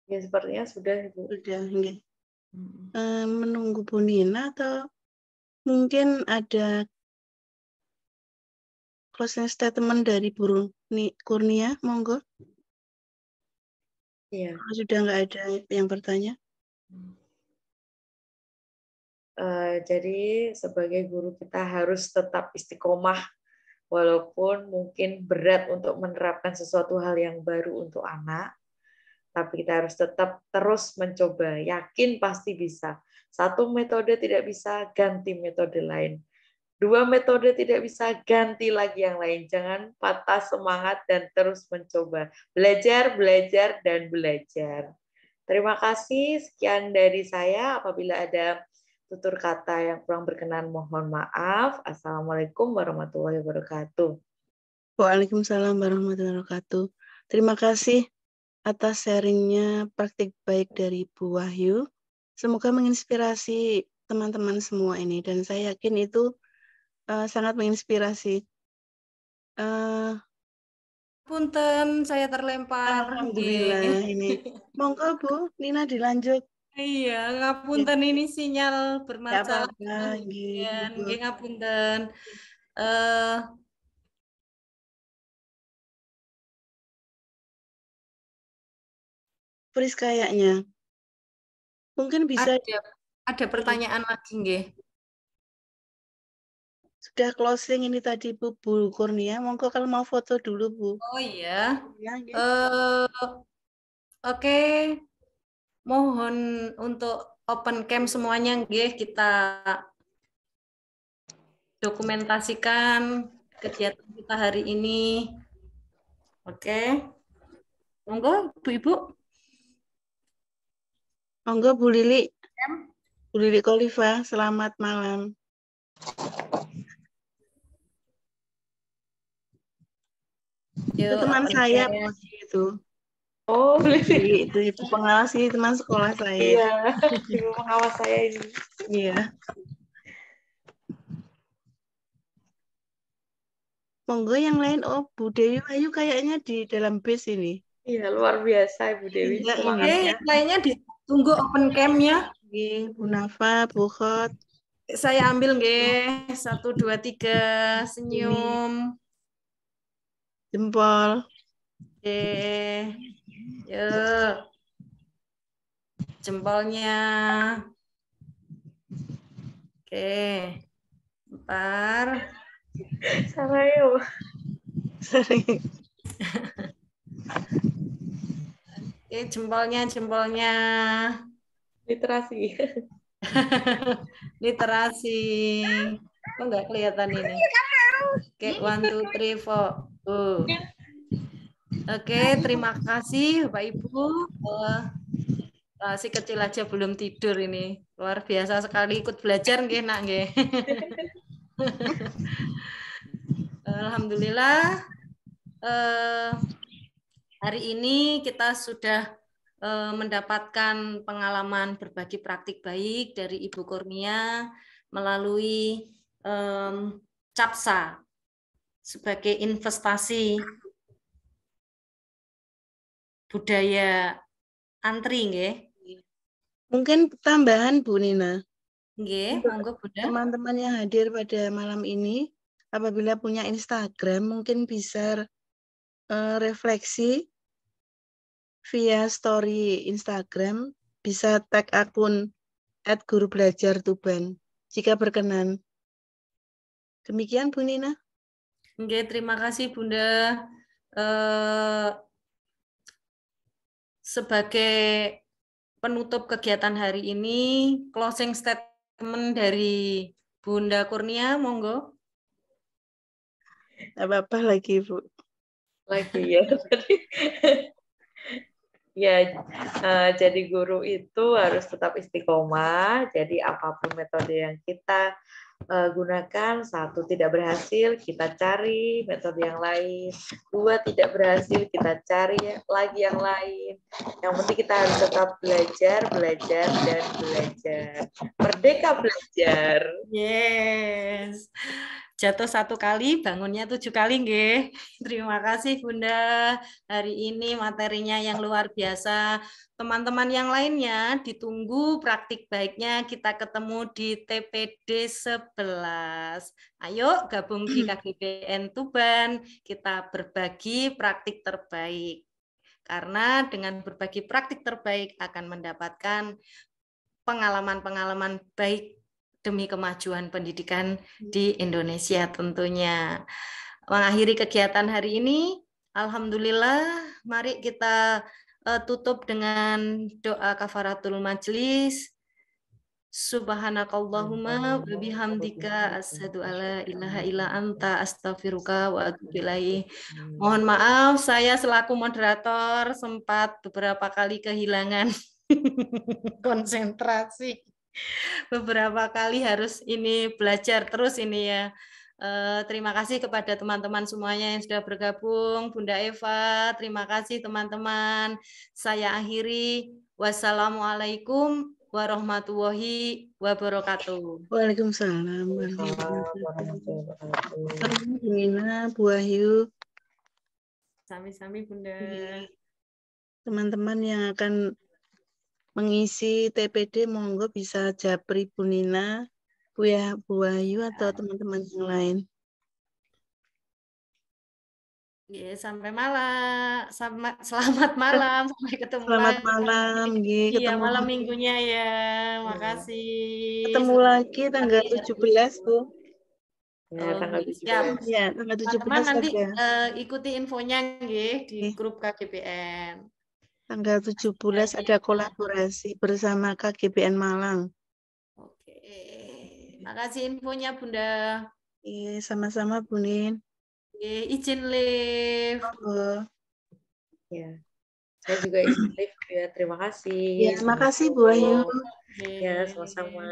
Ya sepertinya sudah Ibu. Sudah. Menunggu Bu Nina atau mungkin ada closing statement dari Bu Kurnia, monggo. Iya. Kalau sudah nggak ada yang bertanya. Jadi sebagai guru kita harus tetap istiqomah walaupun mungkin berat untuk menerapkan sesuatu hal yang baru untuk anak, tapi kita harus tetap terus mencoba. Yakin pasti bisa. Satu metode tidak bisa, ganti metode lain. 2 metode tidak bisa, ganti lagi yang lain. Jangan patah semangat dan terus mencoba. Belajar, belajar, dan belajar. Terima kasih. Sekian dari saya. Apabila ada tutur kata yang kurang berkenan, mohon maaf. Assalamualaikum warahmatullahi wabarakatuh. Waalaikumsalam warahmatullahi wabarakatuh. Terima kasih atas sharingnya praktik baik dari Bu Wahyu. Semoga menginspirasi teman-teman semua ini. Dan saya yakin itu sangat menginspirasi. Punten, saya terlempar. Alhamdulillah ini. Monggo Bu, Nina dilanjut. Iya, ngapunten ini sinyal bermasalah. Apa-apa, Nggih, ngapunten. Pris kayaknya. Mungkin bisa. Ada pertanyaan lagi, nggih. Sudah closing ini tadi Bu Kurnia. Monggo kalau mau foto dulu Bu. Oh iya. Ya, Oke. Mohon untuk open cam semuanya, nggih, kita dokumentasikan kegiatan kita hari ini. Oke. Monggo, Ibu-ibu. Monggo Bu Lili. Bu Lili Kolifa, selamat malam. Itu teman saya Bu itu. Oh, itu Ibu pengawas ini teman sekolah saya. Iya, Ibu pengawas saya ini. Iya. Monggo yang lain, Bu Dewi Ayu kayaknya di dalam base ini. Iya, luar biasa Ibu Dewi. Oke, kayaknya ditunggu open cam-nya. Bu Nafa, Bu Khot. Saya ambil nggih. 1, 2, 3, senyum. Jempol. Oke. Yuk. Jempolnya. Oke. Bentar. Sarayo. Oke, jempolnya. Literasi. Literasi. Kok nggak kelihatan ini? Oke, 1, 2, 3, 4. Oke, terima kasih Bapak Ibu. Si kecil aja belum tidur ini. Luar biasa sekali ikut belajar nggih, Nak nggih. Alhamdulillah. Hari ini kita sudah mendapatkan pengalaman berbagi praktik baik dari Ibu Kurnia melalui CAPSA sebagai investasi budaya antri, nggih. Mungkin tambahan Bu Nina. Nggih, monggo Bunda. Teman-teman yang hadir pada malam ini, apabila punya Instagram, mungkin bisa refleksi via story Instagram, bisa tag akun @gurubelajartuban jika berkenan. Demikian Bu Nina. Nggih, terima kasih Bunda. Sebagai penutup kegiatan hari ini, closing statement dari Bunda Kurnia, monggo. Apa-apa lagi Bu. lagi ya. Ya, jadi guru itu harus tetap istiqomah. Jadi apapun metode yang kita gunakan, satu tidak berhasil, kita cari metode yang lain. Dua tidak berhasil, kita cari lagi yang lain. Yang penting kita harus tetap belajar, belajar, dan belajar. Merdeka belajar. Yes. Jatuh 1 kali, bangunnya 7 kali, nggih. Terima kasih Bunda. Hari ini materinya yang luar biasa. Teman-teman yang lainnya ditunggu praktik baiknya, kita ketemu di TPD 11. Ayo gabung di KGBN Tuban, kita berbagi praktik terbaik. Karena dengan berbagi praktik terbaik akan mendapatkan pengalaman-pengalaman baik demi kemajuan pendidikan di Indonesia tentunya. Mengakhiri kegiatan hari ini, alhamdulillah, mari kita tutup dengan doa kafaratul majlis. Subhanakallahumma wa bihamdika asyhadu alla ilaha illa anta astaghfiruka wa atubu ilaik. Mohon maaf, saya selaku moderator sempat beberapa kali kehilangan konsentrasi. Beberapa kali harus ini belajar terus ini ya. Terima kasih kepada teman-teman semuanya yang sudah bergabung. Bunda Eva, terima kasih teman-teman. Saya akhiri. Wassalamualaikum warahmatullahi wabarakatuh. Waalaikumsalam warahmatullahi wabarakatuh. Bu Wahyu. Sami-sami Bunda. Teman-teman yang akan mengisi TPD, monggo bisa japri Bu Nina, Bu Wahyu, atau teman-teman yang lain. Ya, sampai malam. Selamat malam. Sampai ketemu Selamat lagi. malam. Iya, Ketemu malam lagi. minggunya ya. Makasih. Ketemu lagi tanggal 17, Bu. Ya, tanggal 17. Siap. Ya, tanggal 17 Teman-teman nanti ikuti infonya nggih di grup KGBN. Tanggal 17 ada kolaborasi bersama KGBN Malang. Oke. Makasih infonya, Bunda. Iya, sama-sama Bu Nin. Izin live. Ya, saya juga izin live ya. Terima kasih. Ya, terima kasih Bu Ayu. Ya, sama-sama.